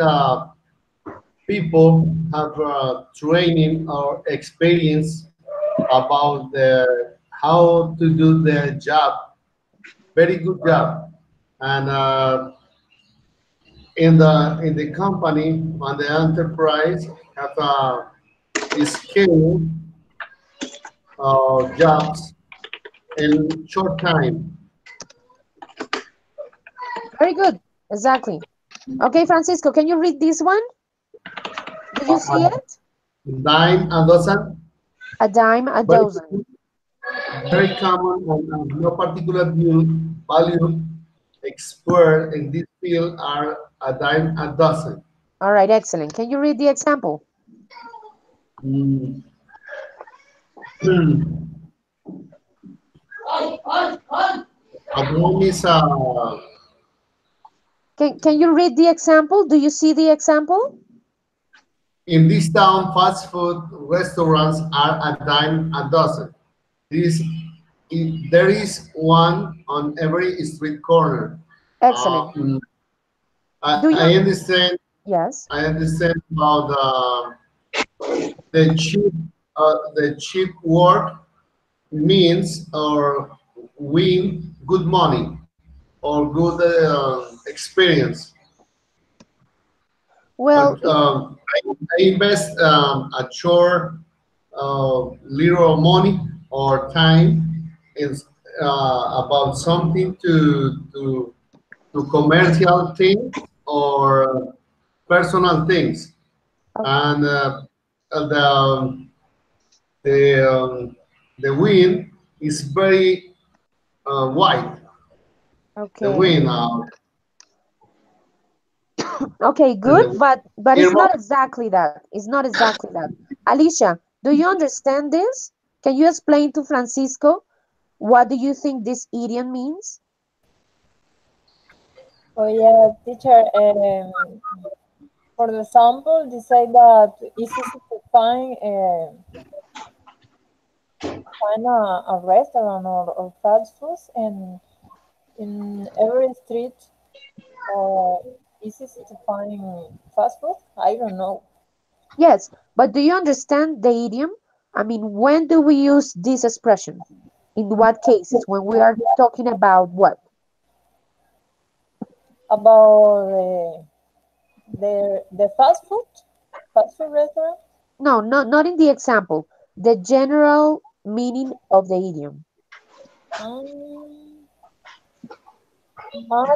people have training or experience about how to do their job, very good job. And in the company, on the enterprise, have skill jobs in short time. Very good. Exactly. Okay, Francisco, can you read this one? Did you see Uh, it? Dime a dozen, A dime a very, dozen. very common and no particular value. Expert in this field are a dime a dozen. All right, excellent. Can you read the example? Mm. A dime is Can you read the example? Do you see the example? in this town, fast food restaurants are a dime a dozen. This, there is one on every street corner. Uh, Excellent. mm, Do I you? understand. Yes. I understand about the cheap work means or win good money or good experience. Well, I invest a short little money or time is about something to commercial things or personal things, and the the wind is very wide. The okay. wind, Okay, and good, the but it's earmark. not exactly that. It's not exactly that. Alicia, do you understand this? Can you explain to Francisco what do you think this idiom means? Oh yeah, teacher. For example, they say that it's easy to find a restaurant or fast food and in every street or it's easy to find fast food. I don't know. Yes, but do you understand the idiom? I mean, when do we use this expression? In what cases? When we are talking about what? About the fast food restaurant. No, not in the example. The general meaning of the idiom. Um,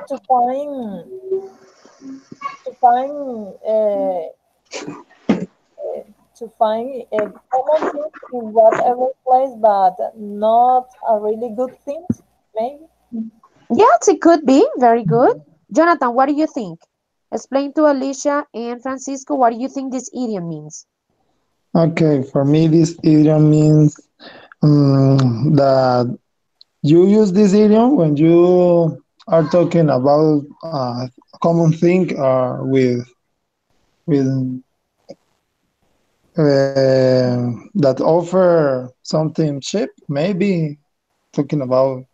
to find to find a common thing in whatever place, but not a really good thing, maybe. Yes, it could be. Very good. Jonathan, what do you think? Explain to Alicia and Francisco what do you think this idiom means? Okay, for me, this idiom means that you use this idiom when you are talking about a common thing with that offer something cheap. Maybe talking about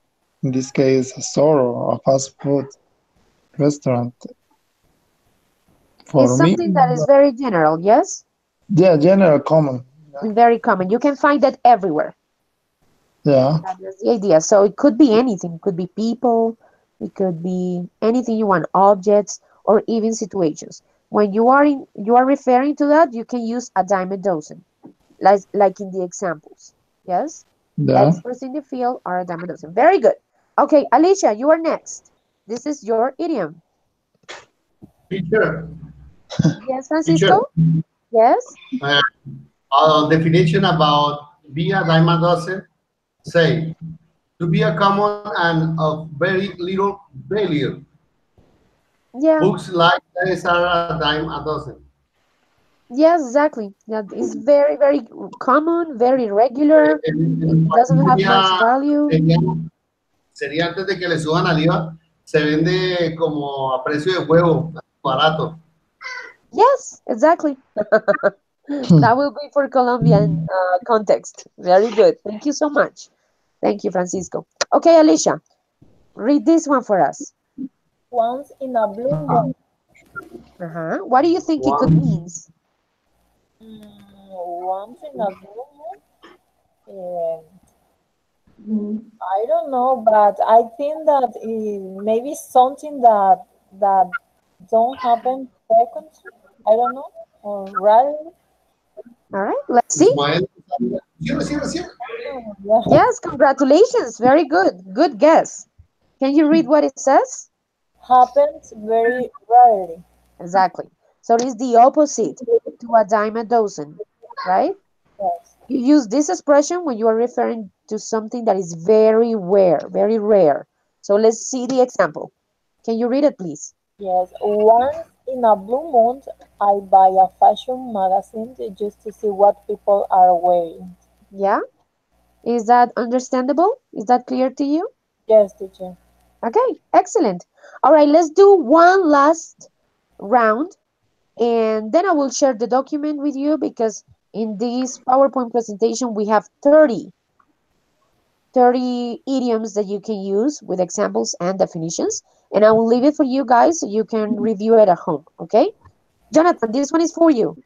in this case a store or a fast food restaurant. It's For me, something that is very general, yes? yeah, general common. And very common. You can find that everywhere. Yeah, That is the idea. So it could be anything. It could be people, it could be anything you want, objects, or even situations. When you are referring to that, you can use a dime a dozen, like in the examples. Yes? yeah. Experts in the field are a dime a dozen. Very good. Okay, Alicia, you are next. This is your idiom. Teacher, Yes, teacher, Francisco? Yes? uh, definition about be a diamond dozen say to be a common and of very little value. Yeah. Books like this are a dime a dozen. Yes, exactly. That is very, very common, very regular. It En doesn't have much Colombia value. sería, sería antes de que le suban al IVA, se vende como a precio de huevo, barato. Yes, exactly. That will be for Colombian context. Very good. Thank you so much. Thank you, Francisco. Okay, Alicia, read this one for us. Once in a blue moon. Uh-huh. What do you think it could One, mean? Once in a blue moon. I don't know, but I think that maybe something that don't happen frequently. I don't know, or rarely. All right, let's see. Ismael. Cierra, cierra, cierra. Oh, yeah. Yes, congratulations. Very good. Good guess. Can you read what it says? Happens very rarely. Exactly. So it is the opposite to a dime a dozen, right? Yes. You use this expression when you are referring to something that is very rare, very rare. So let's see the example. Can you read it, please? Yes. Once in a blue moon, I buy a fashion magazine just to see what people are wearing. Yeah? Is that understandable? Is that clear to you? Yes, teacher. Okay, excellent. All right, let's do one last round and then I will share the document with you because in this PowerPoint presentation we have 30 idioms that you can use with examples and definitions. And I will leave it for you guys so you can review it at home, okay? Jonathan, this one is for you.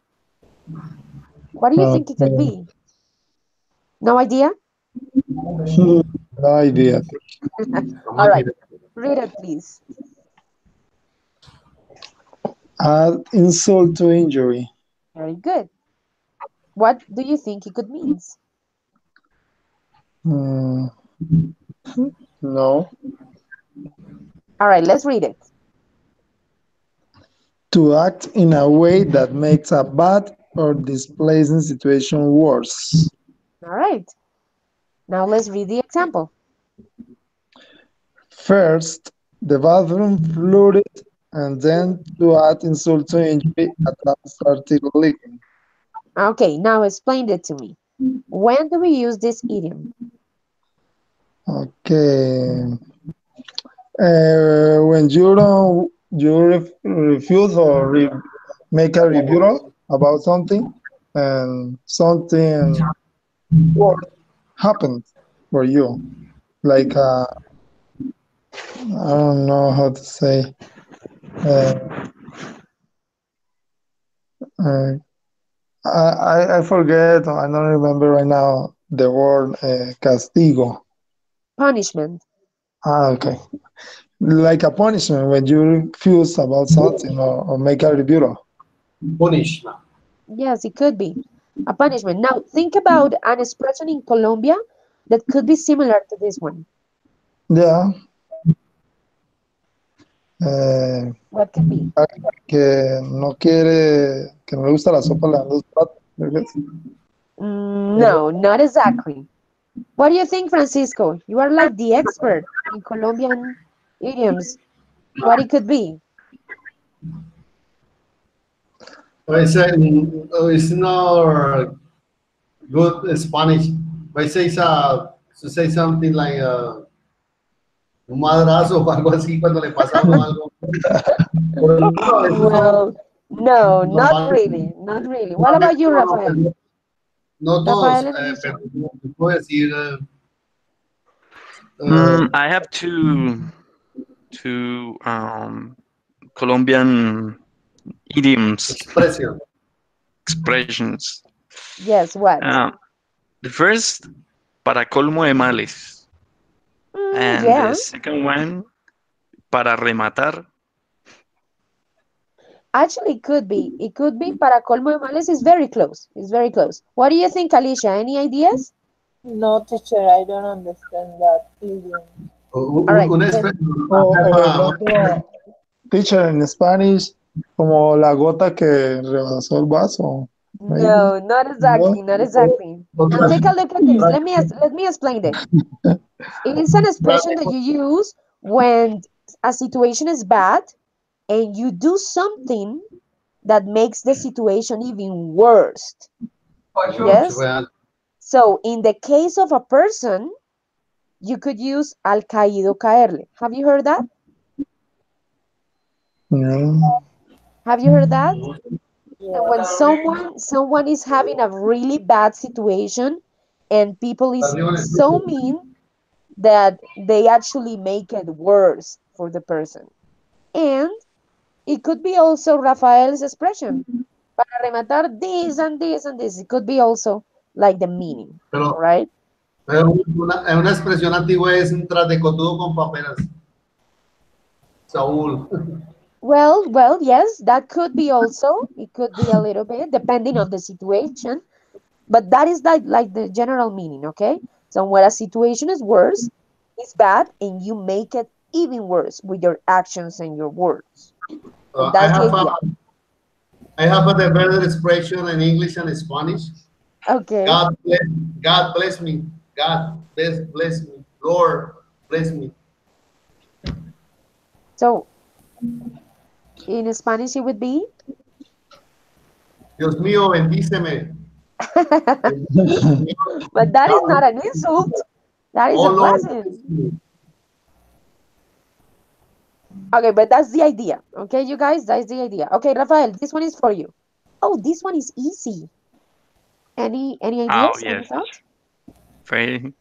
What do you think it could Okay. be? No idea? No idea. All right, read it, please. Add insult to injury. Very good. What do you think it could mean? Hmm, no. All right, let's read it. To act in a way that makes a bad or displeasing situation worse. All right, now let's read the example. First, the bathroom flooded, and then to add insult to injury, a tap started leaking. Okay, now explain it to me. When do we use this idiom? Okay. When you don't, refuse or make a review about something, and something worse happens for you. Like, I don't know how to say. Uh, uh, I forget. I don't remember right now the word castigo. Punishment. Okay. Like a punishment when you refuse about something or make a review. Punishment. Yes, it could be a punishment. Now, think about an expression in Colombia that could be similar to this one. Yeah. Eh, What could be? que no quiere, que no le gusta la sopa, le dan dos platos. I guess. No, not exactly. What do you think, Francisco? You are like the expert in Colombian idioms. What it could be? It's not good Spanish. But it says, to say something like un madrazo o algo así cuando le pasa a uno algo. Pero no, eso son Well, no, not normal. really, not really. What about Normalmente you, no, no, Rafael? no Rafael todos, and Alicia. pero puedo decir eh, I have two Colombian idioms, expresión. expressions. Yes, what? Um, the first, para colmo de males, and the Yeah, second one, para rematar. actually, it could be. It could be para colmo de males. It's very close. It's very close. What do you think, Alicia? Any ideas? No, teacher, I don't understand that idiom. All right, Una then. O de pronto, teacher, en Spanish, como la gota que rebasó el vaso. Maybe. No, not No. exactly, not exactly. And take a look at this. Let me explain it. It is an expression that you use when a situation is bad and you do something that makes the situation even worse. Yes? So in the case of a person, you could use al caído caerle. Have you heard that? No. Have you heard that? And when Yes. someone is having a really bad situation and people is so mean that they actually make it worse for the person. And it could be also Rafael's expression. Para rematar this and this and this. It could be also like the meaning. All Pero right. una expresión antigua es un tras de cotudo con paperas. Saúl. Well, yes, that could be also. It could be a little bit depending on the situation, but that is like the general meaning, okay? So when a situation is worse, it's bad, and you make it even worse with your actions and your words. And I that's the have idea. I have a better expression in English and Spanish. Okay. God bless, God bless me. God bless me. Lord bless me. So in Spanish, it would be Dios mío, bendíceme. But that is not an insult. That is a all over blessing. Okay, but that's the idea. Okay, you guys, that's the idea. Okay, Rafael, this one is for you. Oh, this one is easy. Any Oh, ideas? Any yes, thoughts? very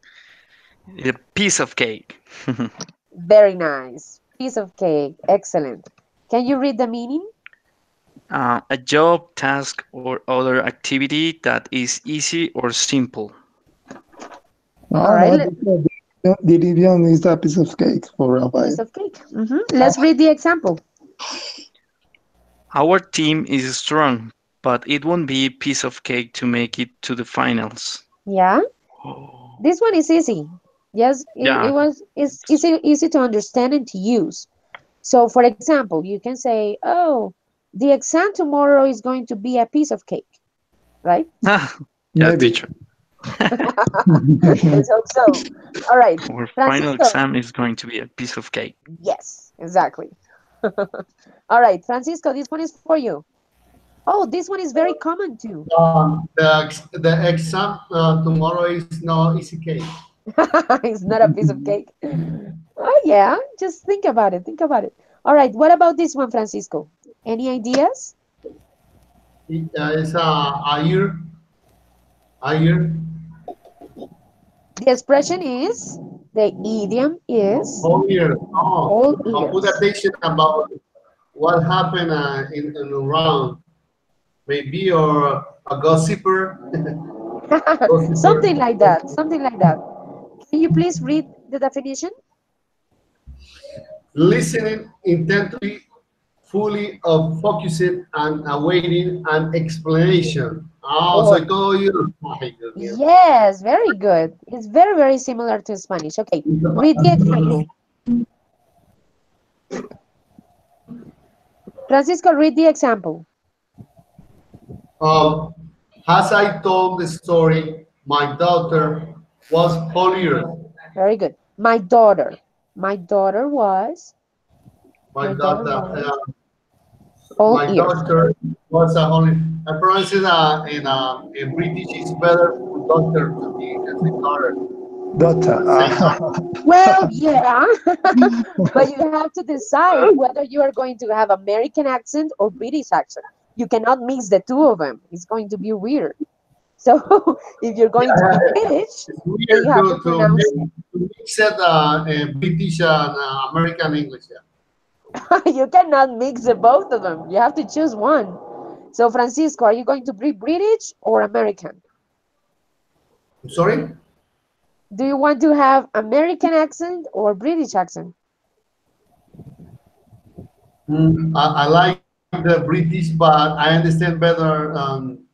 a piece of cake. Very nice. Piece of cake. Excellent. Can you read the meaning? A job, task, or other activity that is easy or simple. All No, right, no, the idiom is a piece of cake for piece Rafael. of cake. Let's read the example. Our team is strong, but it won't be a piece of cake to make it to the finals. Yeah, Oh. this one is easy. Yes, it Yeah. was. It's easy to understand and to use. So, for example, you can say, "Oh, the exam tomorrow is going to be a piece of cake," right? Yes, Maybe. teacher. Let's hope so. All right, Our final Francisco. exam is going to be a piece of cake. Yes, exactly. All right, Francisco, this one is for you. Oh, this one is very common too. the exam tomorrow is no easy cake. It's not a piece of cake. Oh, yeah, just think about it. Think about it. All right, what about this one, Francisco? Any ideas? It's a year, The expression is, the idiom is whole year. Oh, all put ears. attention about what happened in around. Maybe or a gossiper, gossiper. Something like that. Something like that. Can you please read the definition? Listening intently, fully of focused and awaiting an explanation. Ah, Or soy todo oído. Ay, Dios mío. yes, very good. It's very, very similar to Spanish. Okay, read the example. Francisco, read the example. Um, as I told the story, my daughter was holier. Very good. My daughter. My daughter was. My My daughter daughter, was all my ears. daughter was a holy. I pronounce it in British. It's better for daughter to be as a daughter Dota. at the same time. Well, yeah, but you have to decide whether you are going to have American accent or British accent. You cannot mix the two of them. It's going to be weird. So if you're going to be British, It's then you weird have to pronounce. to mix it British and American English. Yeah. You cannot mix the both of them. You have to choose one. So Francisco, are you going to be British or American? I'm sorry. Do you want to have American accent or British accent? I like the British, but I understand better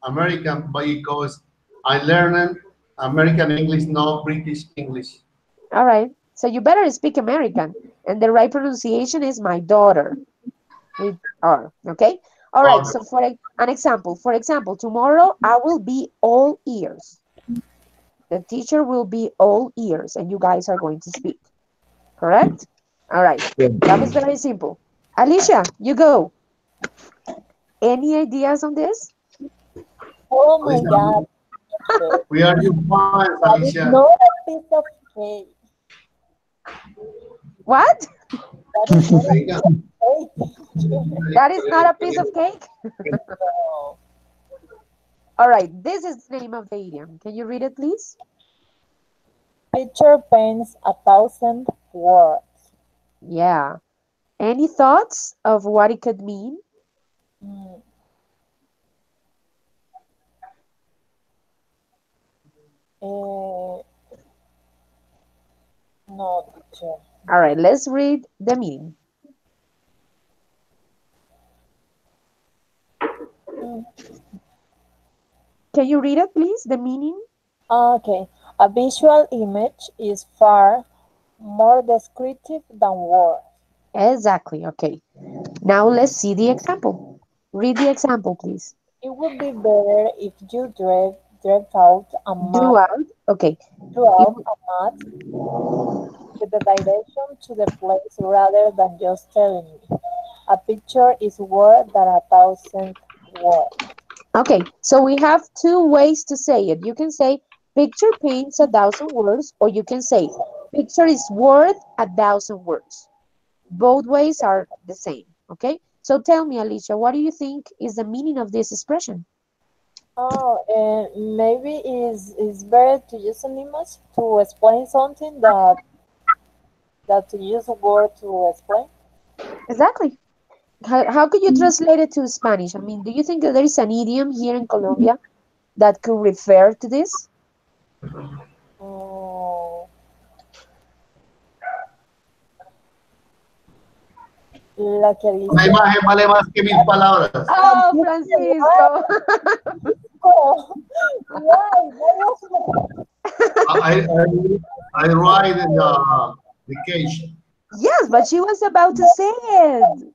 American because I learned American English, not British English. All right. So you better speak American. And the right pronunciation is my daughter with R. Okay. All right. Okay. So for an example, tomorrow I will be all ears. The teacher will be all ears, and you guys are going to speak. Correct? All right. That was very simple. Alicia, you go. Any ideas on this? Oh my Alicia, God, teacher. we are your fans, That is Alicia. not a piece of cake. What? That is not a Venga. piece of cake, teacher. That is not a piece of cake? No. All right. This is the name of the idiom. Can you read it, please? Teacher paints 1,000 words. Yeah. Any thoughts of what it could mean? Mm, eh, no, teacher. All right, let's read the meaning. Mm, Can you read it, please? The meaning? okay. A visual image is far more descriptive than words. Exactly. Okay. Now let's see the example. Read the example, please. It would be better if you drew out a Do map, out. Okay. drew If out a map with the direction to the place rather than just telling me. A picture is worth than 1,000 words. Okay, so we have two ways to say it. You can say picture paints a thousand words, or you can say picture is worth a thousand words. Both ways are the same. Okay, so tell me, Alicia, what do you think is the meaning of this expression? Oh, and maybe is better to use an image to explain something that to use a word to explain. Exactly. How could you translate it to Spanish? I mean, do you think that there is an idiom here in Colombia that could refer to this? Oh, la que Una dice, imagen vale más que mil palabras. Oh, Francisco. Francisco, why? What was I write in the vacation. Yes, but she was about to say it.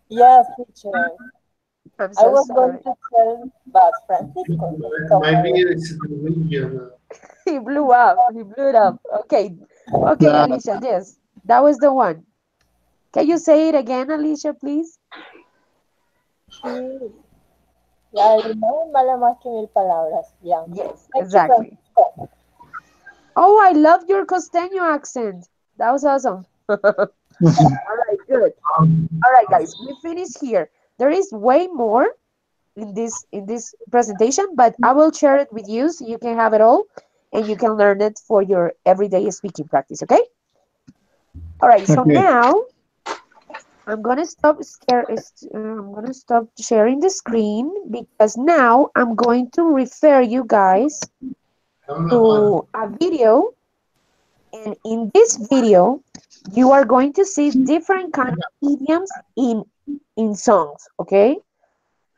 Yes, teacher. I'm I so was going sorry. to tell, but Francisco told Maybe me. it's the region. He blew up. He blew it up. Okay. Okay, Yeah, Alicia, yes. That was the one. Can you say it again, Alicia, please? Sí, la imagen vale más que mil palabras. Yeah. Yes, Thank you, exactly. Francisco. Oh, I love your costeño accent. That was awesome. All right, good. All right, guys, we finished here. There is way more in this presentation, but I will share it with you so you can have it all and you can learn it for your everyday speaking practice, okay? All right, so okay. now I'm gonna stop sharing the screen because now I'm going to refer you guys Dame una foto. to a video, and in this video you are going to see different kind of idioms in songs, okay?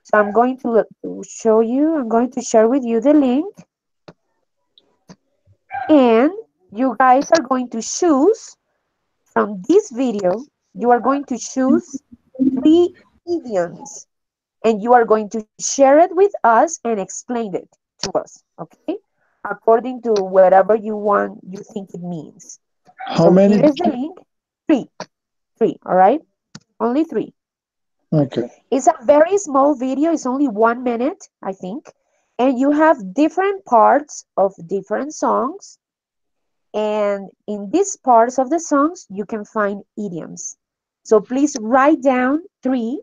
So I'm going to show you, I'm going to share with you the link, and you guys are going to choose from this video, you are going to choose three idioms and you are going to share it with us and explain it to us, okay? According to whatever you think it means. How So many? here is the link. Three, three, all right? Only three. Okay. It's a very small video. It's only 1 minute, I think. And you have different parts of different songs. And in these parts of the songs, you can find idioms. So please write down three,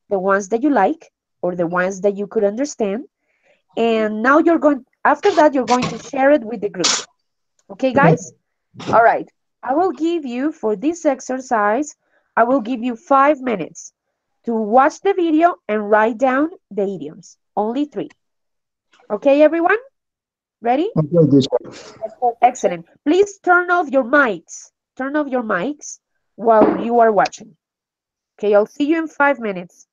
the ones that you like or the ones that you could understand. And now after that, you're going to share it with the group. Okay, guys? All right. I will give you, for this exercise, I will give you 5 minutes to watch the video and write down the idioms. Only three. Okay, everyone? Ready? Okay, teacher. Okay, teacher. Excellent. Please turn off your mics. Turn off your mics while you are watching. Okay, I'll see you in 5 minutes.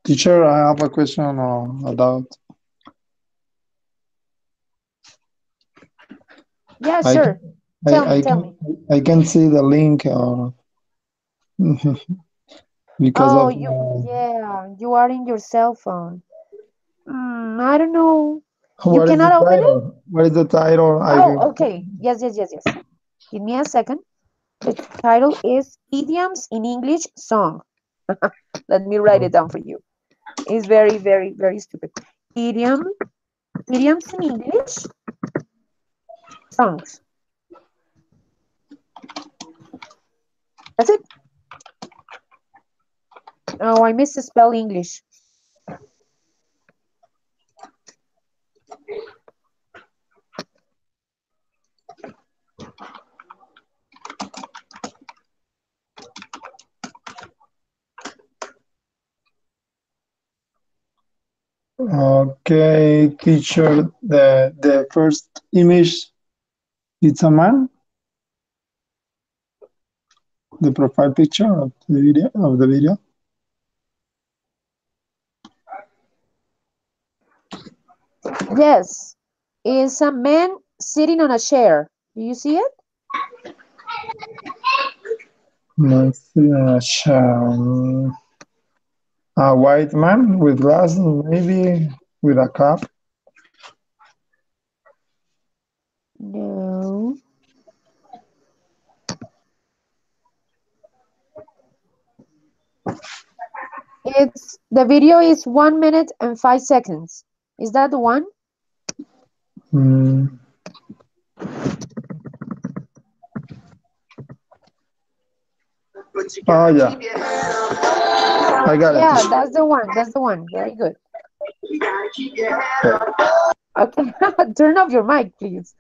Teacher, I have a question about. Yeah, I sure. Tell me, I tell can me. I can see the link because Oh, of yeah, you are in your cell phone. I don't know. You what is the cannot open it? title? What is the title? Oh, okay. Yes, yes, yes, yes. Give me a second. The title is Idioms in English Song. Let me write it down for you. It's very, very, very stupid. Idiom, idioms in English songs. That's it. Oh, I missed to spell English. Okay, teacher, the first image, it's a man, the profile picture of the video. Yes, is a man sitting on a chair. Do you see it? Let's see, a white man with glasses, maybe with a cap. No. It's the video is 1 minute and 5 seconds. Is that the one? Mm, oh yeah, I got it, Yeah, teacher. that's the one. That's the one. Very good. Okay. Okay, turn off your mic, please.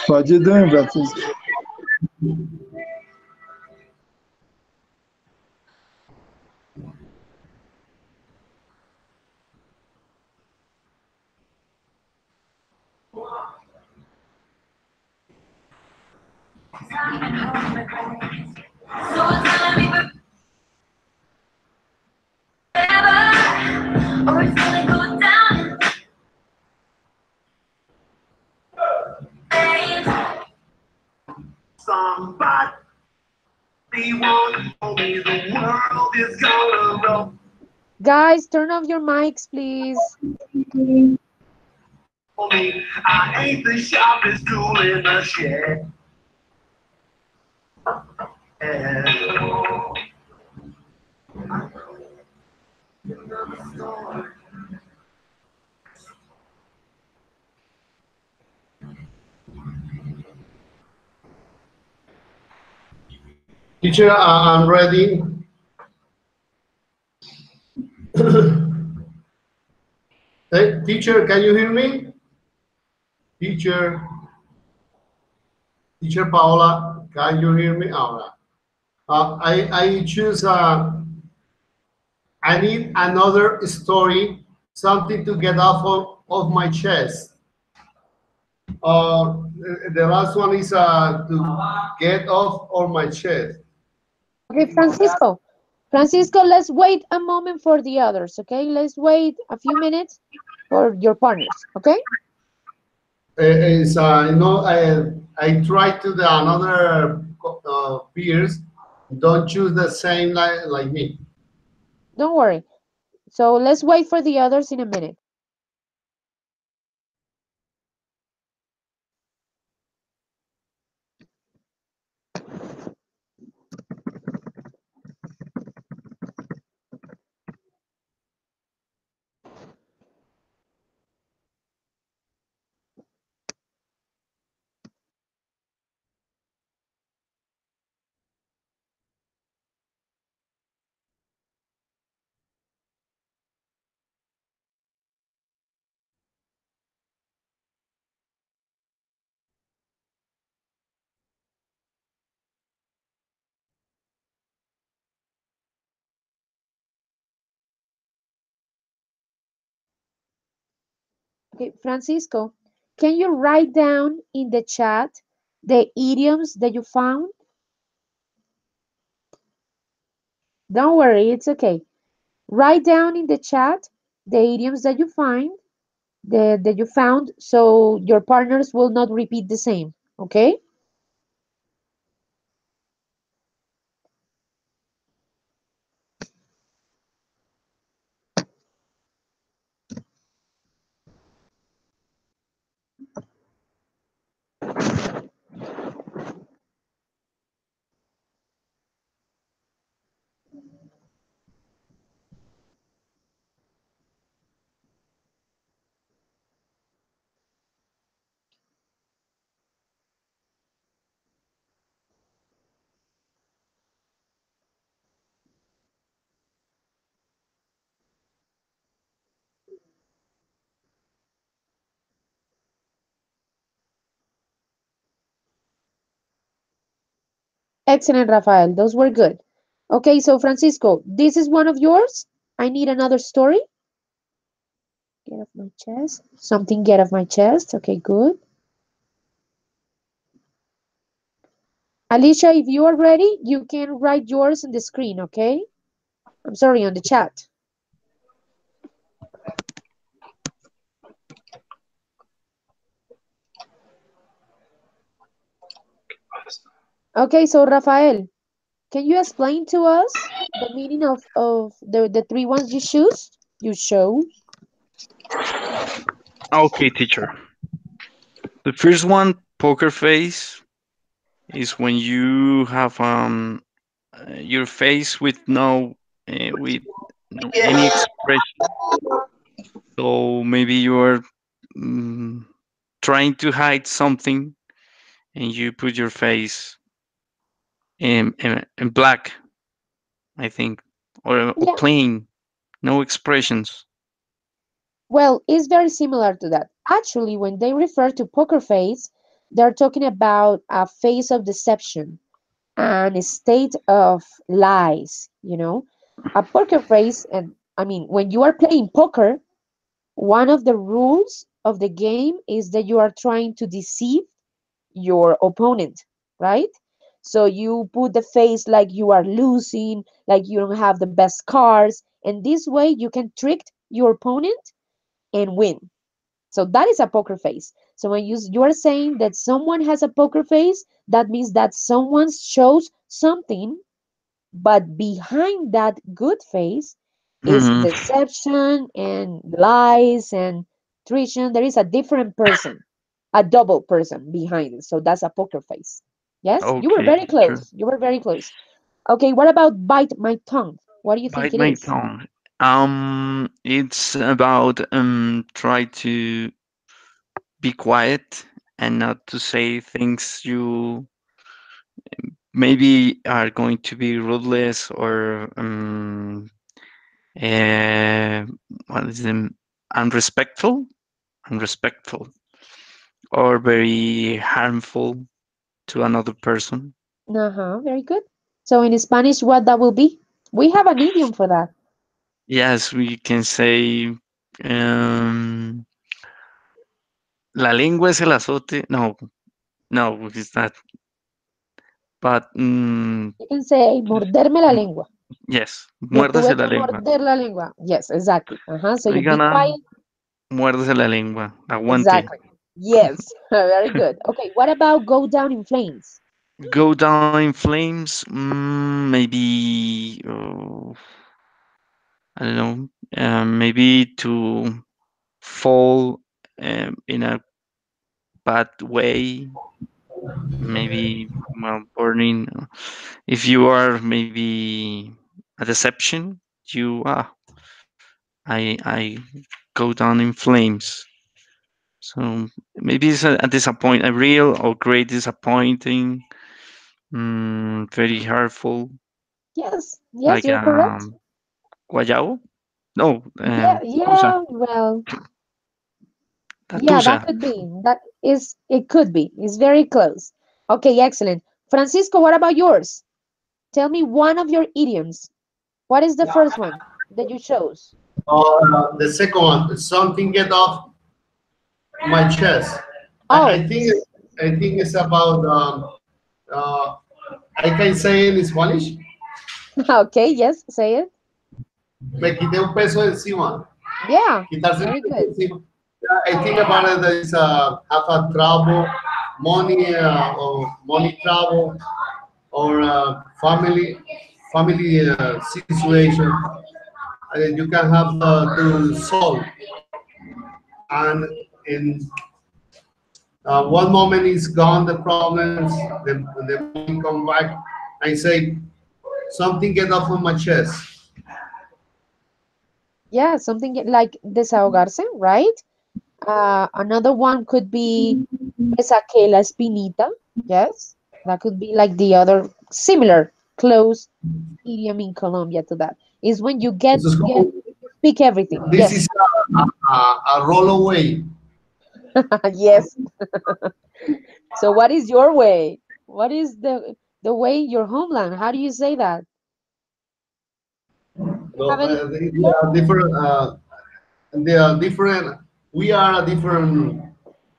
What you doing, Francisco? Guys, turn off your mics, please. Teacher, I'm ready. Hey, teacher, can you hear me? Teacher, teacher Paola, can you hear me? All right. I choose. I need another story, something to get off of my chest. The last one is to get off of my chest. Okay, Francisco. Francisco, let's wait a moment for the others, okay? Let's wait a few minutes for your partners, okay? Is I try to the another peers. Don't choose the same like me. Don't worry. So let's wait for the others in a minute. Okay, Francisco, can you write down in the chat the idioms that you found? Don't worry, it's okay. Write down in the chat the idioms that you that you found, so your partners will not repeat the same, okay? Excellent, Rafael. Those were good. Okay, so Francisco, this is one of yours. I need another story. Get off my chest. Something get off my chest. Okay, good. Alicia, if you are ready, you can write yours on the screen, okay? I'm sorry, on the chat. Okay, so Rafael, can you explain to us the meaning of the three ones you choose? You chose. Okay, teacher. The first one, poker face, is when you have your face with with no any expression. So maybe you're mm, trying to hide something, and you put your face in black, I think, or Yeah, plain, no expressions. well, it's very similar to that. Actually, when they refer to poker face, they're talking about a face of deception and a state of lies, you know. A poker face, and I mean, when you are playing poker, one of the rules of the game is that you are trying to deceive your opponent, right? So you put the face like you are losing, like you don't have the best cards, and this way you can trick your opponent and win. So that is a poker face. So when you are saying that someone has a poker face, that means that someone shows something, but behind that good face is Mhm. deception and lies and treason. There is a different person, a double person behind it. So that's a poker face. Yes, you were Okay, very teacher. close. You were very close. Okay, what about bite my tongue? What do you think Bite it my is? tongue. It's about try to be quiet and not to say things you maybe are going to be ruthless or uh, what is them unrespectful, unrespectful, or very harmful to another person. Uh-huh, very good. So in Spanish, what that will be? We have an idiom for that. Yes, we can say um, la lengua es el azote. No, no, it's not. But You can say morderme la mm, lengua. yes, Me tuve muérdase la que lengua. morder la lengua. Yes, exactly. Uh-huh. So you be Oigan, quiet. muérdase la lengua. Aguante. Exactly. Yes, very good. Okay, what about go down in flames? Go down in flames. Maybe I don't know. Maybe to fall in a bad way. Maybe well, burning. If you are maybe a deception, you I go down in flames. So maybe it's a disappoint, a real or great disappointing, very hurtful, Yes, yes, like you're correct. guayabo. No, Yeah, tusa, yeah, well, la yeah, tusa. that could be. That is, it could be. It's very close. Okay, excellent. Francisco, what about yours? Tell me one of your idioms. What is the first one that you chose? The second one, something get off my chest. I Oh, think it's about uh, I can say in Spanish, okay, yes, say it. me quité un peso de encima. Yeah, Quitarse el very peso de good. encima. I think about it is have a trouble, money or money trouble or family situation. You can have to solve, and in one moment is gone the problems, the money come back. I say something get off of my chest. Yeah, something like desahogarse, right? Another one could be me saqué la espinita. Yes, that could be like the other similar close idiom in Colombia to that. Is when you Eso es get como, speak everything. this Yes, is a roll away. yes. So what is your way? What is the The way your homeland. How do you say that? You No, have any? they are different. They are different. We are different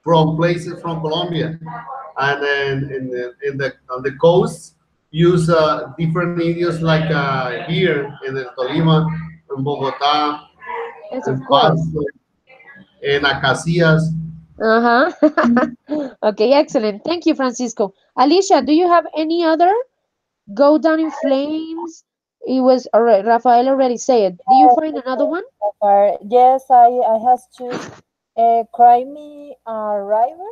from places from Colombia, and then in the on the coast use different idioms like here in the Tolima, in Bogotá, Yes, in of course. Pasto, in Acacias. Uh-huh. Okay, excellent. Thank you, Francisco. Alicia, do you have any other? Go down in flames. It was already Rafael already said. Do you find another one? Yes, I has choose Cry Me a River,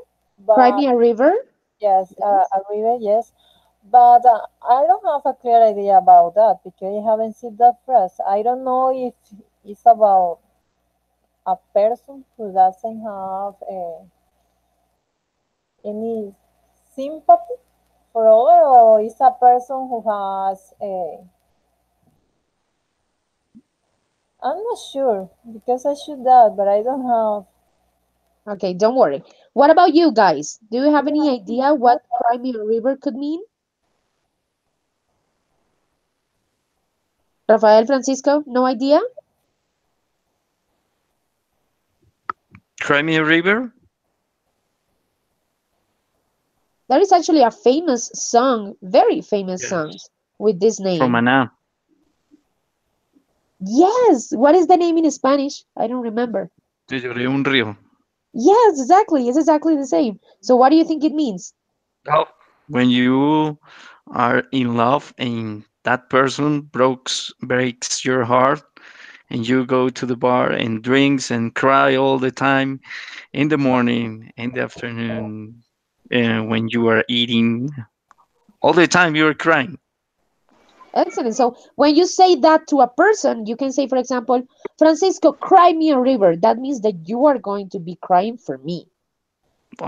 Cry but me a river. yes, Yes. a river, yes. But I don't have a clear idea about that because I haven't seen that first. I don't know if it's about a person who doesn't have any sympathy for other, or it's a person who has I'm not sure because I should that, but I don't have. Okay, don't worry. What about you guys? Do you have any idea what cry me a river could mean? Rafael Francisco, no idea? Crimea River? There is actually a famous song, very famous Yes. songs with this From name. Ana. Yes, what is the name in Spanish? I don't remember. Te lloré un río. Yes, exactly. It's exactly the same. So what do you think it means? Oh. When you are in love and that person breaks your heart, and you go to the bar and drinks and cry all the time in the morning, in the afternoon, when you are eating, all the time you're crying. Excellent. So when you say that to a person, you can say, for example, Francisco, cry me a river. That means that you are going to be crying for me.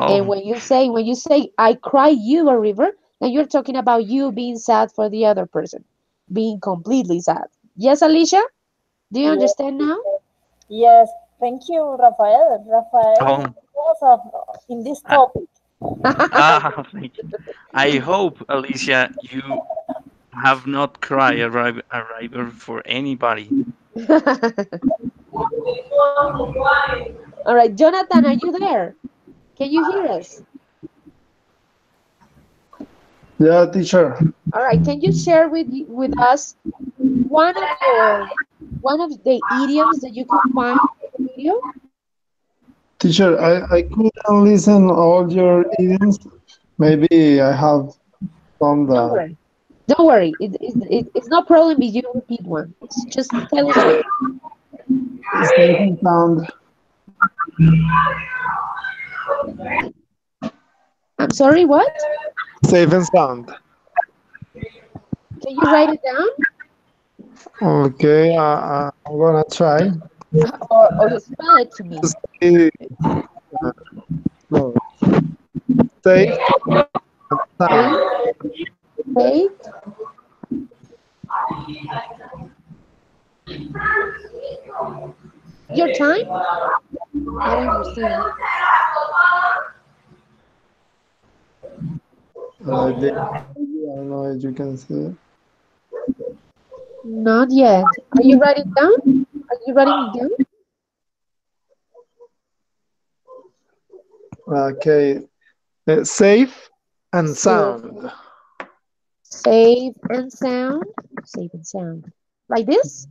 And Oh, when you say I cry you a river, then you're talking about you being sad for the other person, being completely sad. Yes, Alicia? Do you Yes, understand now? yes. Thank you, Rafael. Rafael oh, was in this ah, topic. thank you. I hope, Alicia, you have not cried a river for anybody. All right, Jonathan, are you there? Can you hear us? Yeah, teacher. All right, can you share with us one of your one of the idioms that you could find in the video? Teacher, I couldn't listen all your idioms. Maybe I have some Don't that worry. Don't worry. It's no problem if you repeat one. It's just tell us one. safe and sound. I'm sorry, what? Safe and sound. Can you write it down? Okay, I'm gonna try Or spell it to to me. say no, safe sound. Safe, safe. Your time? I don't understand. There, I don't know if you can see it. Not yet. Are you writing down? Are you writing it down? Okay, safe and Safe, sound. safe and sound. Safe and sound. Like this?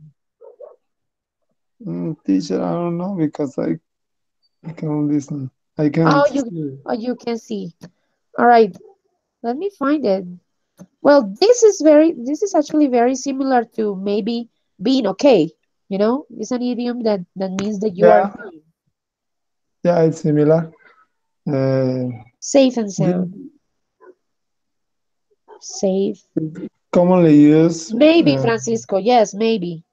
Teacher, I don't know because I can listen. I Oh, can't you see. oh you can see. All right. Let me find it. Well, this is actually very similar to maybe being okay. It's an idiom that means that you are Yeah, fine, yeah, it's similar. Uh, safe and this sound. Safe. is commonly used. Maybe Francisco. Yes, maybe.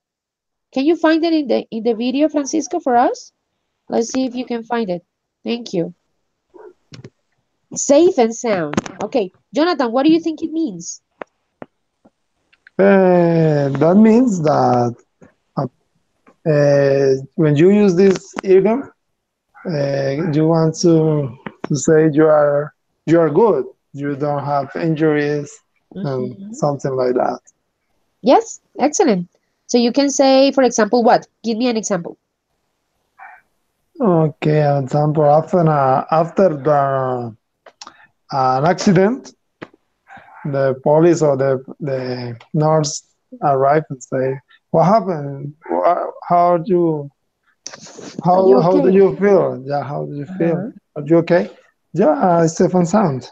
Can you find it in the video, Francisco, for us? Let's see if you can find it. Thank you. Safe and sound. Okay, Jonathan, what do you think it means? That means that when you use this idiom, you want to say you are good. You don't have injuries. and Mhm. something like that. Yes, excellent. So you can say, for example, what? Give me an example. Okay, example, after an accident, the police or the nurse arrive and say, "What happened? How do you Are you how do okay? you feel? Yeah, how do you feel? Uh-huh. Are you okay? Yeah, safe and sound."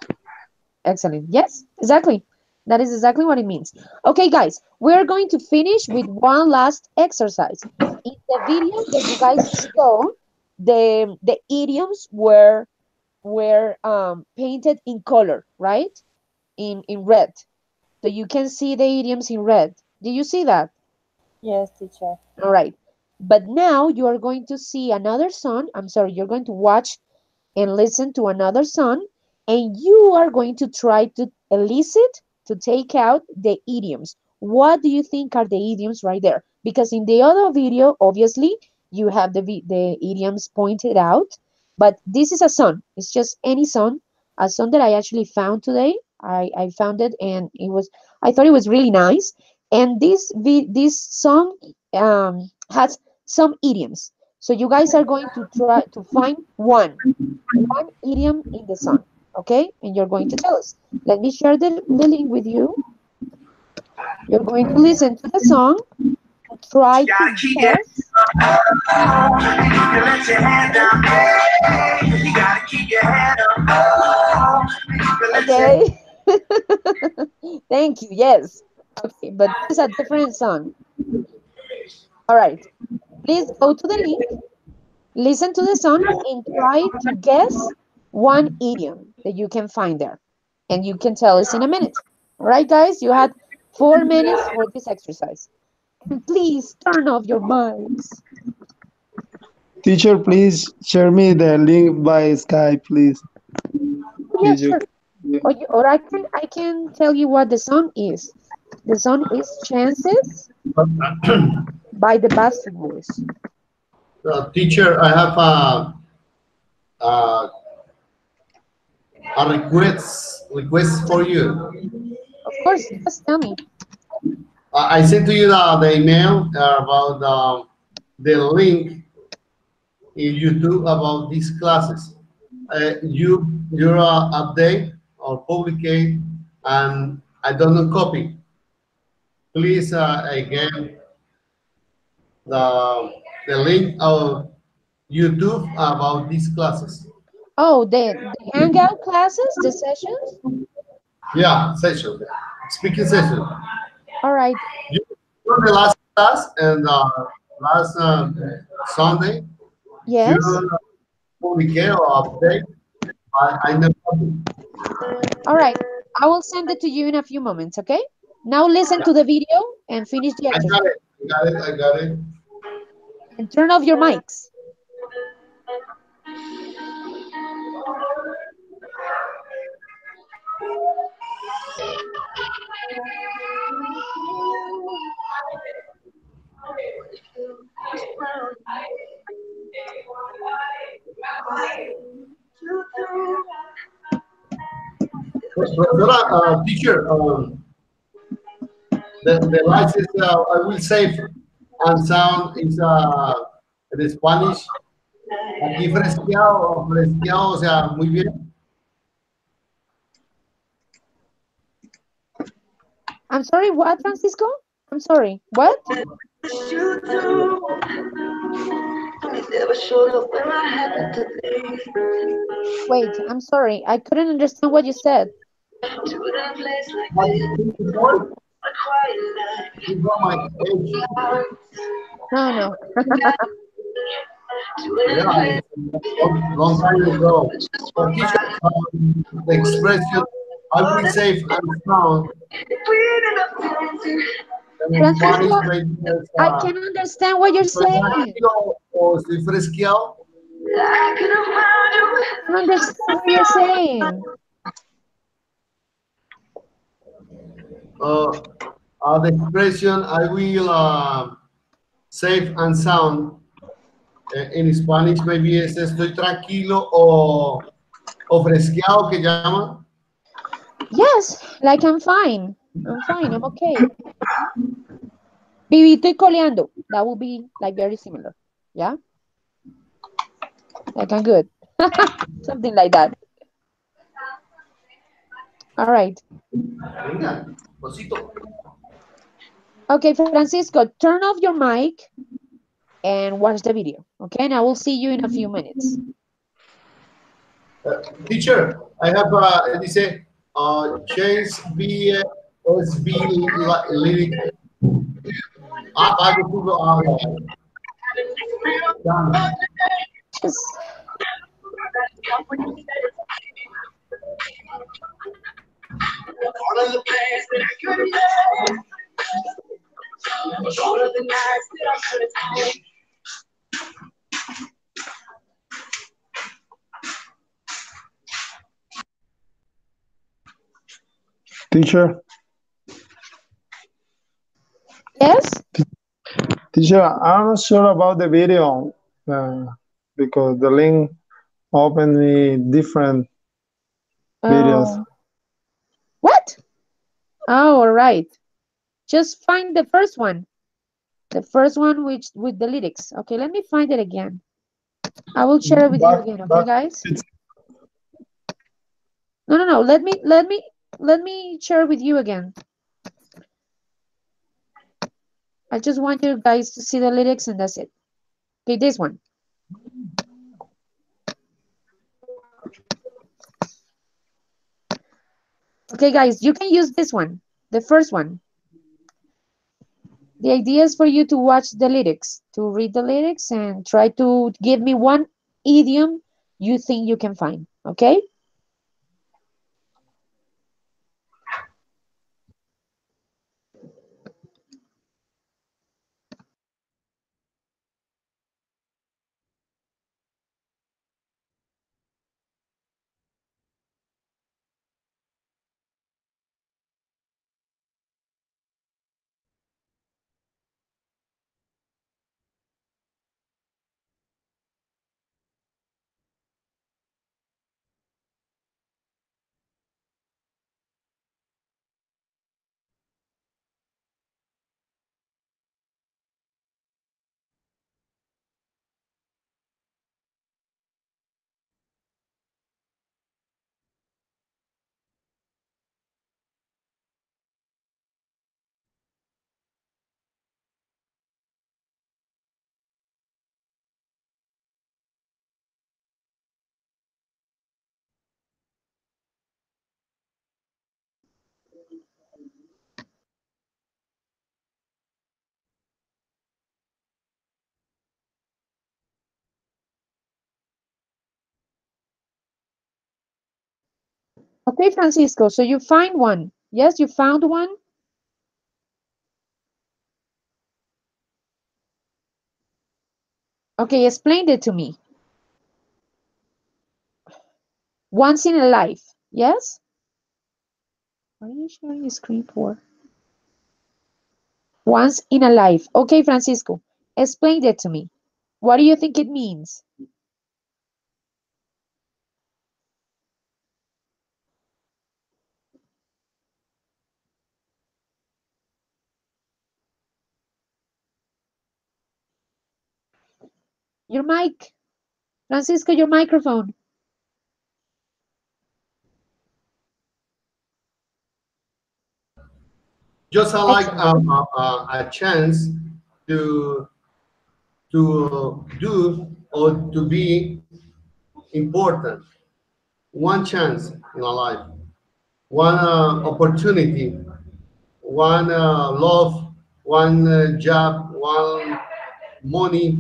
Excellent. Yes, exactly. That is exactly what it means. Okay, guys, we're going to finish with one last exercise. In the video that you guys saw, the idioms were painted in color, right? In red. So you can see the idioms in red. Do you see that? Yes, teacher. All right. But now you are going to see another song. I'm sorry, you're going to watch and listen to another song, and you are going to try to elicit to take out the idioms. What do you think are the idioms right there? Because in the other video, obviously, you have the idioms pointed out, but this is a song. It's just any song, a song that I actually found today. I found it, and I thought it was really nice. And this song has some idioms. So you guys are going to try to find one idiom in the song, okay? And you're going to tell us. Let me share the link with you. You're going to listen to the song, try to guess, okay? Thank you, yes. Okay, but this is a different song. All right, please go to the link, listen to the song, and try to guess one idiom that you can find there. And you can tell us in a minute. All right, guys, you had 4 minutes for this exercise. And please turn off your mics. Teacher, please share me the link by Skype, please. Yeah, Did you? sure. Or I can tell you what the song is. The song is Chances by the Bastard Boys. Teacher, I have a, a request for you. Of course, yes, tell me. I sent to you the email about the link in YouTube about these classes. Your update or publicate, and I don't know copy. Please again the link of YouTube about these classes. Oh, the hangout classes, the sessions? Yeah, session, speaking session. All right. You the last class and last Sunday you Yes. publicate or update. I never. All right. I will send it to you in a few moments, okay? Now listen to the video and finish the I got exercise. it. I got it. I got it. And turn off your mics. Professora, teacher, the license I will save and sound is en Spanish. Aquí fresqueado, o sea, muy bien. I'm sorry, what, Francisco? I'm sorry, what? Wait, I'm sorry. I couldn't understand what you said. But you got my age. No, no. Yeah, it's long time ago. But teacher, the expression I will save and sound in Spanish Francisco, maybe as I can understand what you're estoy saying. tranquilo o estoy fresqueado. I don't understand what you're saying. Uh, the expression I will save and sound en Spanish maybe es estoy tranquilo o fresqueado que llaman. Yes, like I'm fine. I'm fine. I'm okay. Vivito y coleando. That will be like very similar. Yeah, like I'm good. Something like that. All right. Venga, Osito. Okay, Francisco, turn off your mic and watch the video. Okay, and I will see you in a few minutes. Teacher, I have, dice, Chase BSB lyric. Bago po, done. Just Teacher, yes. teacher, I'm not sure about the video because the link opened me different videos. Oh, what? Oh, all right. Just find the first one. The first one which with the lyrics. Okay, let me find it again. I will share it with you again. Okay, But guys. it's No, no, no. Let me share with you again. I just want you guys to see the lyrics and that's it. Okay, this one. Okay, guys, you can use this one, the first one. The idea is for you to watch the lyrics, to read the lyrics and try to give me one idiom you think you can find. Okay? Okay, Francisco. So you find one. Yes, you found one. Okay, explain it to me. Once in a life. Yes? What are you sharing your screen for? Once in a life. Okay, Francisco. Explain it to me. What do you think it means? Your mic. Francisco, your microphone. Just like Excellent. a chance to do or to be important. One chance in a life, one opportunity, one love, one job, one money,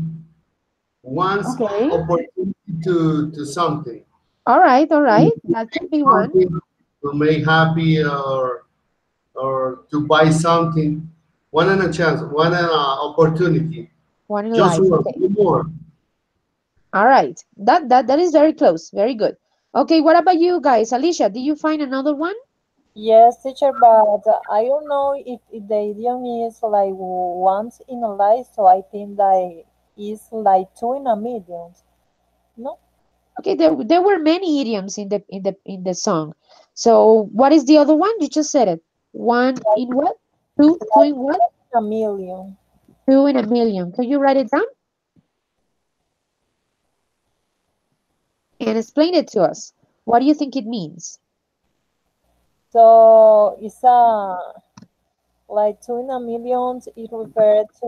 one's Okay. opportunity to something. All right, all right. That could be one. Something to make happy or to buy something. One and a chance, one and a opportunity. One in Just life. one, Okay. no more. All right. That is very close. Very good. Okay, what about you guys? Alicia, did you find another one? Yes, teacher, but I don't know if the idiom is like once in a life, so I think that is like two in a million. No? Okay, there were many idioms in the song. So what is the other one? You just said it. One Like, in what? Two in what? a million. Two in a million. Can you write it down and explain it to us? What do you think it means? So it's a like two in a million. It refers to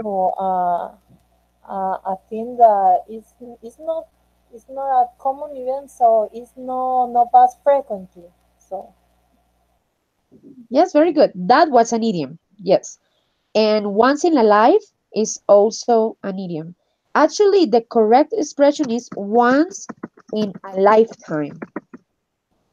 a thing that is not it's not a common event, so it's not passed frequently. So Yes, very good. That was an idiom. Yes. And once in a life is also an idiom. Actually, the correct expression is once in a lifetime.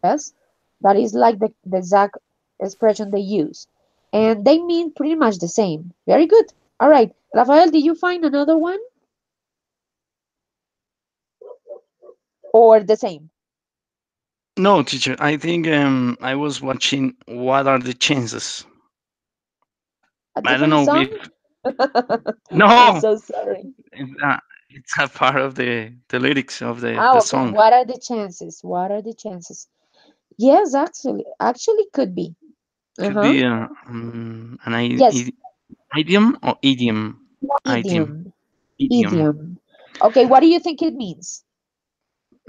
Yes, that is like the exact expression they use. And they mean pretty much the same. Very good. All right. Rafael, did you find another one or the same? No, teacher. I think I was watching What Are the Chances? A I don't different know song? if I'm no, so sorry. it's a part of the lyrics of the Oh, okay. song. What are the chances? What are the chances? Yes, actually could be. Could Uh-huh. be an Yes, idiom or idiom. Idiom. idiom. Idiom. Idiom. Okay, what do you think it means?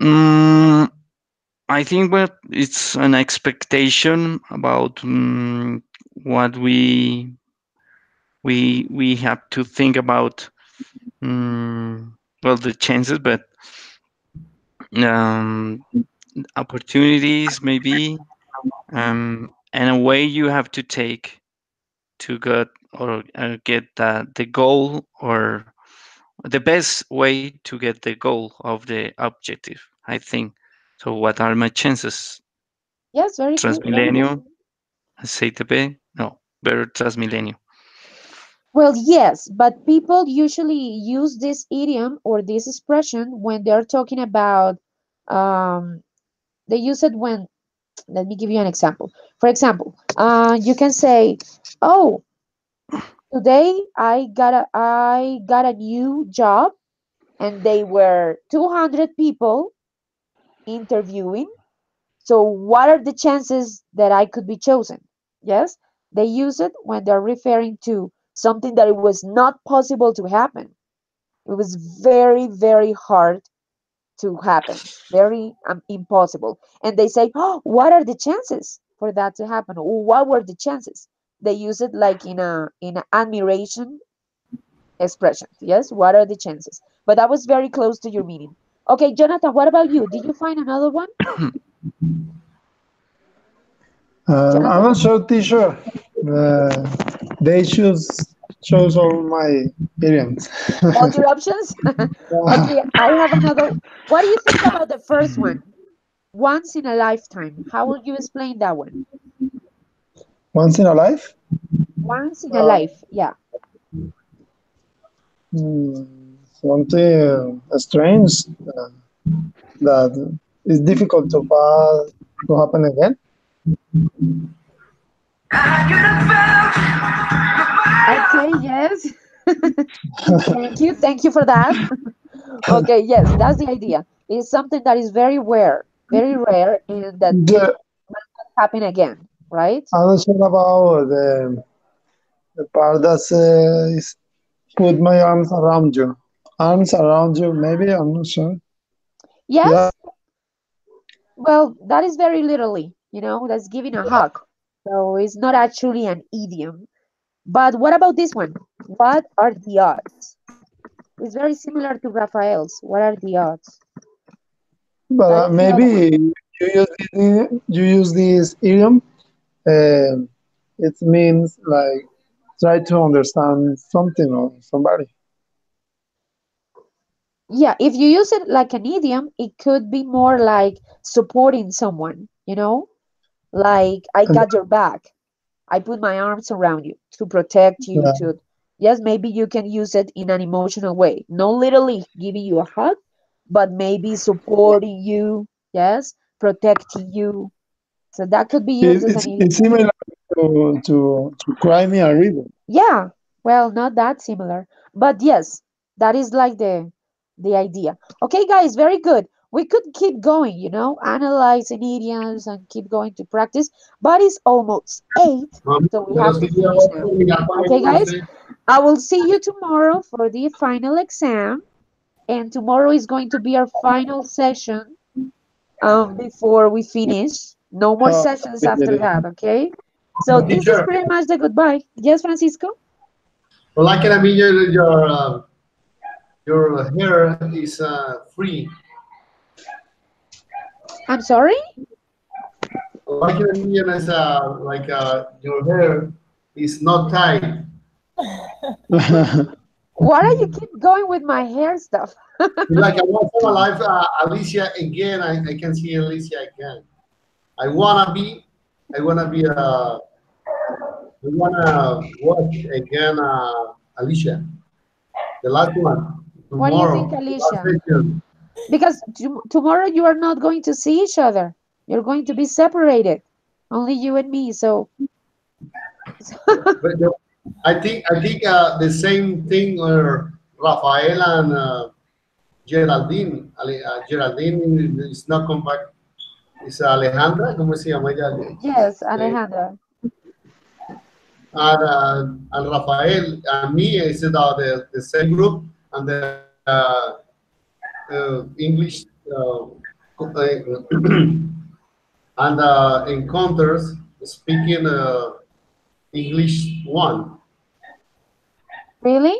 Mm, I think what it's an expectation about what we have to think about. Well, the chances, but um, opportunities maybe, and a way you have to take to get or get the goal or the best way to get the goal of the objective. I think. So, what are my chances? Yes, very good, very good. Transmilenio, aceite no, better Transmilenio. Well, yes, but people usually use this idiom or this expression when they're talking about, they use it when, let me give you an example. For example, you can say, "Oh, today I got a new job, and they were 200 people interviewing. So what are the chances that I could be chosen?" Yes, they use it when they're referring to something that it was not possible to happen. It was very, very hard to happen, very impossible. And they say, "Oh, what are the chances for that to happen? Or what were the chances?" They use it like in an admiration expression. Yes, what are the chances? But that was very close to your meaning. Okay, Jonathan, what about you? Did you find another one? I'm Jonathan? not sure, teacher. They chose all my idioms. All your options? Okay, I have another. What do you think about the first one? Once in a lifetime. How will you explain that one? Once in a life. Once in a life. Yeah. Something strange that is difficult to happen again. Okay, yes. Thank you. Thank you for that. Okay, yes, that's the idea. It's something that is very rare, and that The, happen again, right? I'm not sure about the part that says put my arms around you. Arms around you, maybe, I'm not sure. Yeah, Yes. Well, that is very literally, that's giving a hug. So it's not actually an idiom. But what about this one? What are the odds? It's very similar to Raphael's. What are the odds? but That is the maybe other one. you use this idiom. Uh, it means like try to understand something or somebody. Yeah, if you use it like an idiom, it could be more like supporting someone, like I And, got your back. I put my arms around you to protect you, uh, yes, maybe you can use it in an emotional way. Not literally giving you a hug, but maybe supporting you, yes, protecting you. So that could be used as an it's idiom. similar to cry me a river. Yeah, well, not that similar, but yes, that is like the idea. Okay, guys, very good. we could keep going, analyzing idioms and keep going to practice, but it's almost 8, so we have Buenos to días, finish now. mi gata, Okay, ¿cómo guys, usted? I will see you tomorrow for the final exam, and tomorrow is going to be our final session before we finish. No more How sessions after appreciate that, okay? So this is Teacher, pretty much the goodbye. Yes, Francisco? well, like I mean, your hair is free. I'm sorry? Like I mean, is like your hair is not tight. it. Why do you keep going with my hair stuff? Like I want to live Alicia again. I can see Alicia again. I wanna be. I wanna be. I wanna watch again Alicia. The last one What do you think, tomorrow. The last Alicia? session. Because tomorrow you are not going to see each other. You're going to be separated. Only you and me. So, But I think the same thing where Rafael and Geraldine. Geraldine is not come back. Is Alejandra, ¿cómo se llama ella? yes, Eh, Alejandra. and Rafael and me is the same group and the English and encounters speaking English one. Really?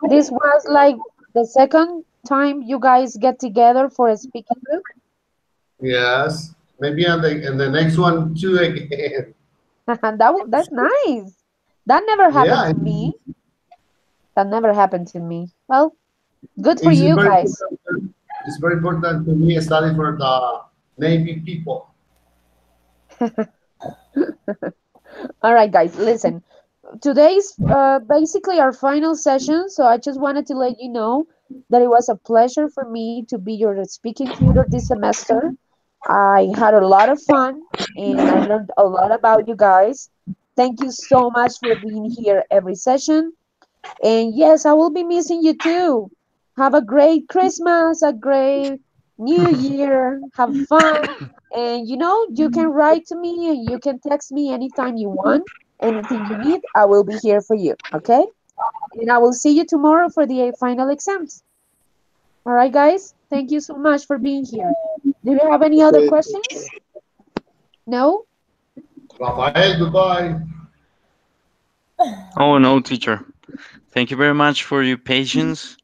This was like the second time you guys get together for a speaking group? Yes, maybe and the next one too again. That's nice. That never happened Yeah, to me. That never happened to me. Well, good for it's you very guys. important. It's very important to me study for the Navy people. All right, guys, listen. Today's basically our final session, so I just wanted to let you know that it was a pleasure for me to be your speaking tutor this semester. I had a lot of fun and I learned a lot about you guys. Thank you so much for being here every session. And yes, I will be missing you too. Have a great Christmas, a great New Year. Have fun. And you can write to me and you can text me anytime you want. Anything you need, I will be here for you. Okay? And I will see you tomorrow for the final exams. All right, guys? Thank you so much for being here. Do you have any other Okay, questions? No? Rafael, goodbye. Oh no, teacher. Thank you very much for your patience,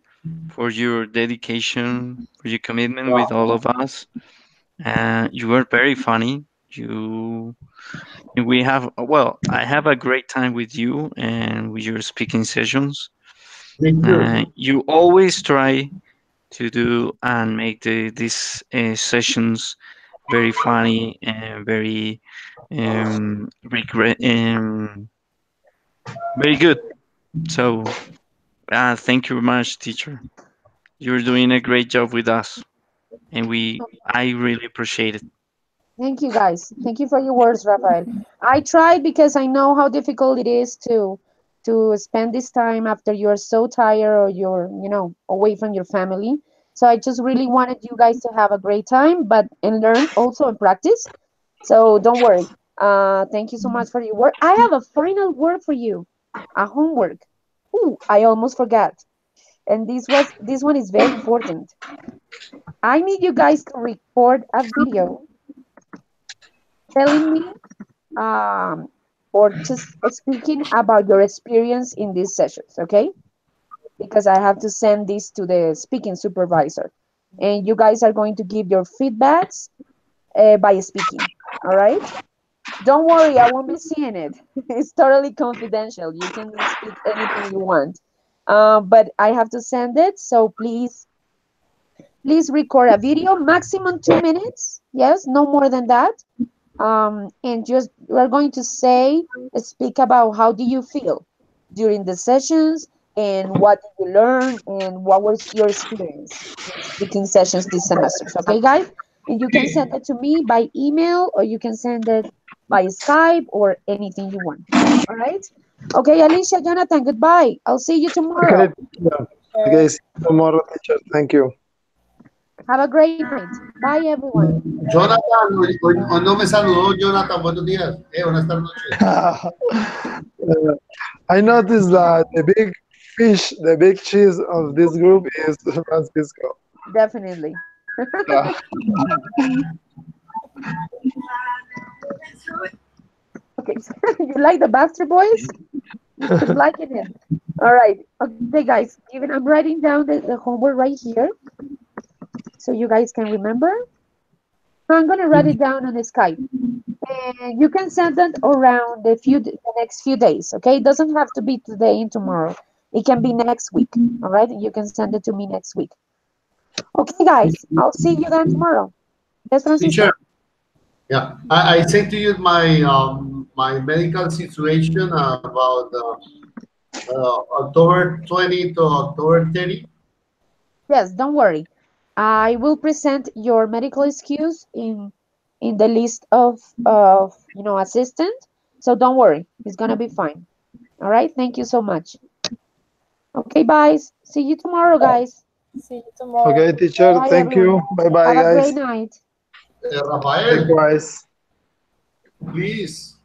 for your dedication, for your commitment with all of us. You were very funny. You, we have, well, I have a great time with you and with your speaking sessions. Me too. You always try to do and make these sessions very funny and very good. So, thank you very much, teacher. You're doing a great job with us, and I really appreciate it. Thank you, guys. Thank you for your words, Rafael. I tried because I know how difficult it is to spend this time after you're so tired or you're, away from your family. So I just really wanted you guys to have a great time, but and learn also and practice. So don't worry. Thank you so much for your work. I have a final word for you, a homework. Ooh, I almost forgot. And this one is very important. I need you guys to record a video telling me or just speaking about your experience in these sessions, okay? Because I have to send this to the speaking supervisor. And you guys are going to give your feedbacks by speaking, all right? Don't worry, I won't be seeing it. It's totally confidential. You can speak anything you want. But I have to send it, so please record a video, maximum 2 minutes. Yes, no more than that. And just you are going to speak about how do you feel during the sessions and what did you learn and what was your experience in speaking sessions this semester. Okay, guys? And you can send it to me by email or you can send it by Skype or anything you want. All right? Okay, Alicia, Jonathan, goodbye. I'll see you tomorrow. yeah. Sure. Okay, see you tomorrow, teacher. Thank you. Have a great night. Bye, everyone. Jonathan, hoy no me saludó Jonathan, buenos días. Buenas tardes, noches. I noticed that the big cheese of this group is Francisco. Definitely. Yeah. Okay, so you like the Bastard Boys? Just liking it. All right. Okay, guys. Even I'm writing down the homework right here so you guys can remember. So I'm gonna write it down on the Skype. And you can send it around the next few days. Okay, it doesn't have to be today and tomorrow. It can be next week. All right, you can send it to me next week. Okay, guys. I'll see you then tomorrow. Yes, Teacher, Francisco. yeah, I sent to you my medical situation about October 20 to October 30. Yes, don't worry. I will present your medical excuse in the list of assistant. So don't worry. It's gonna be fine. All right. Thank you so much. Okay, bye. See you tomorrow, guys. See you tomorrow. Okay, teacher. Bye, Thank everyone. you. Bye bye, Have a great guys. night. Rafael, Likewise. please.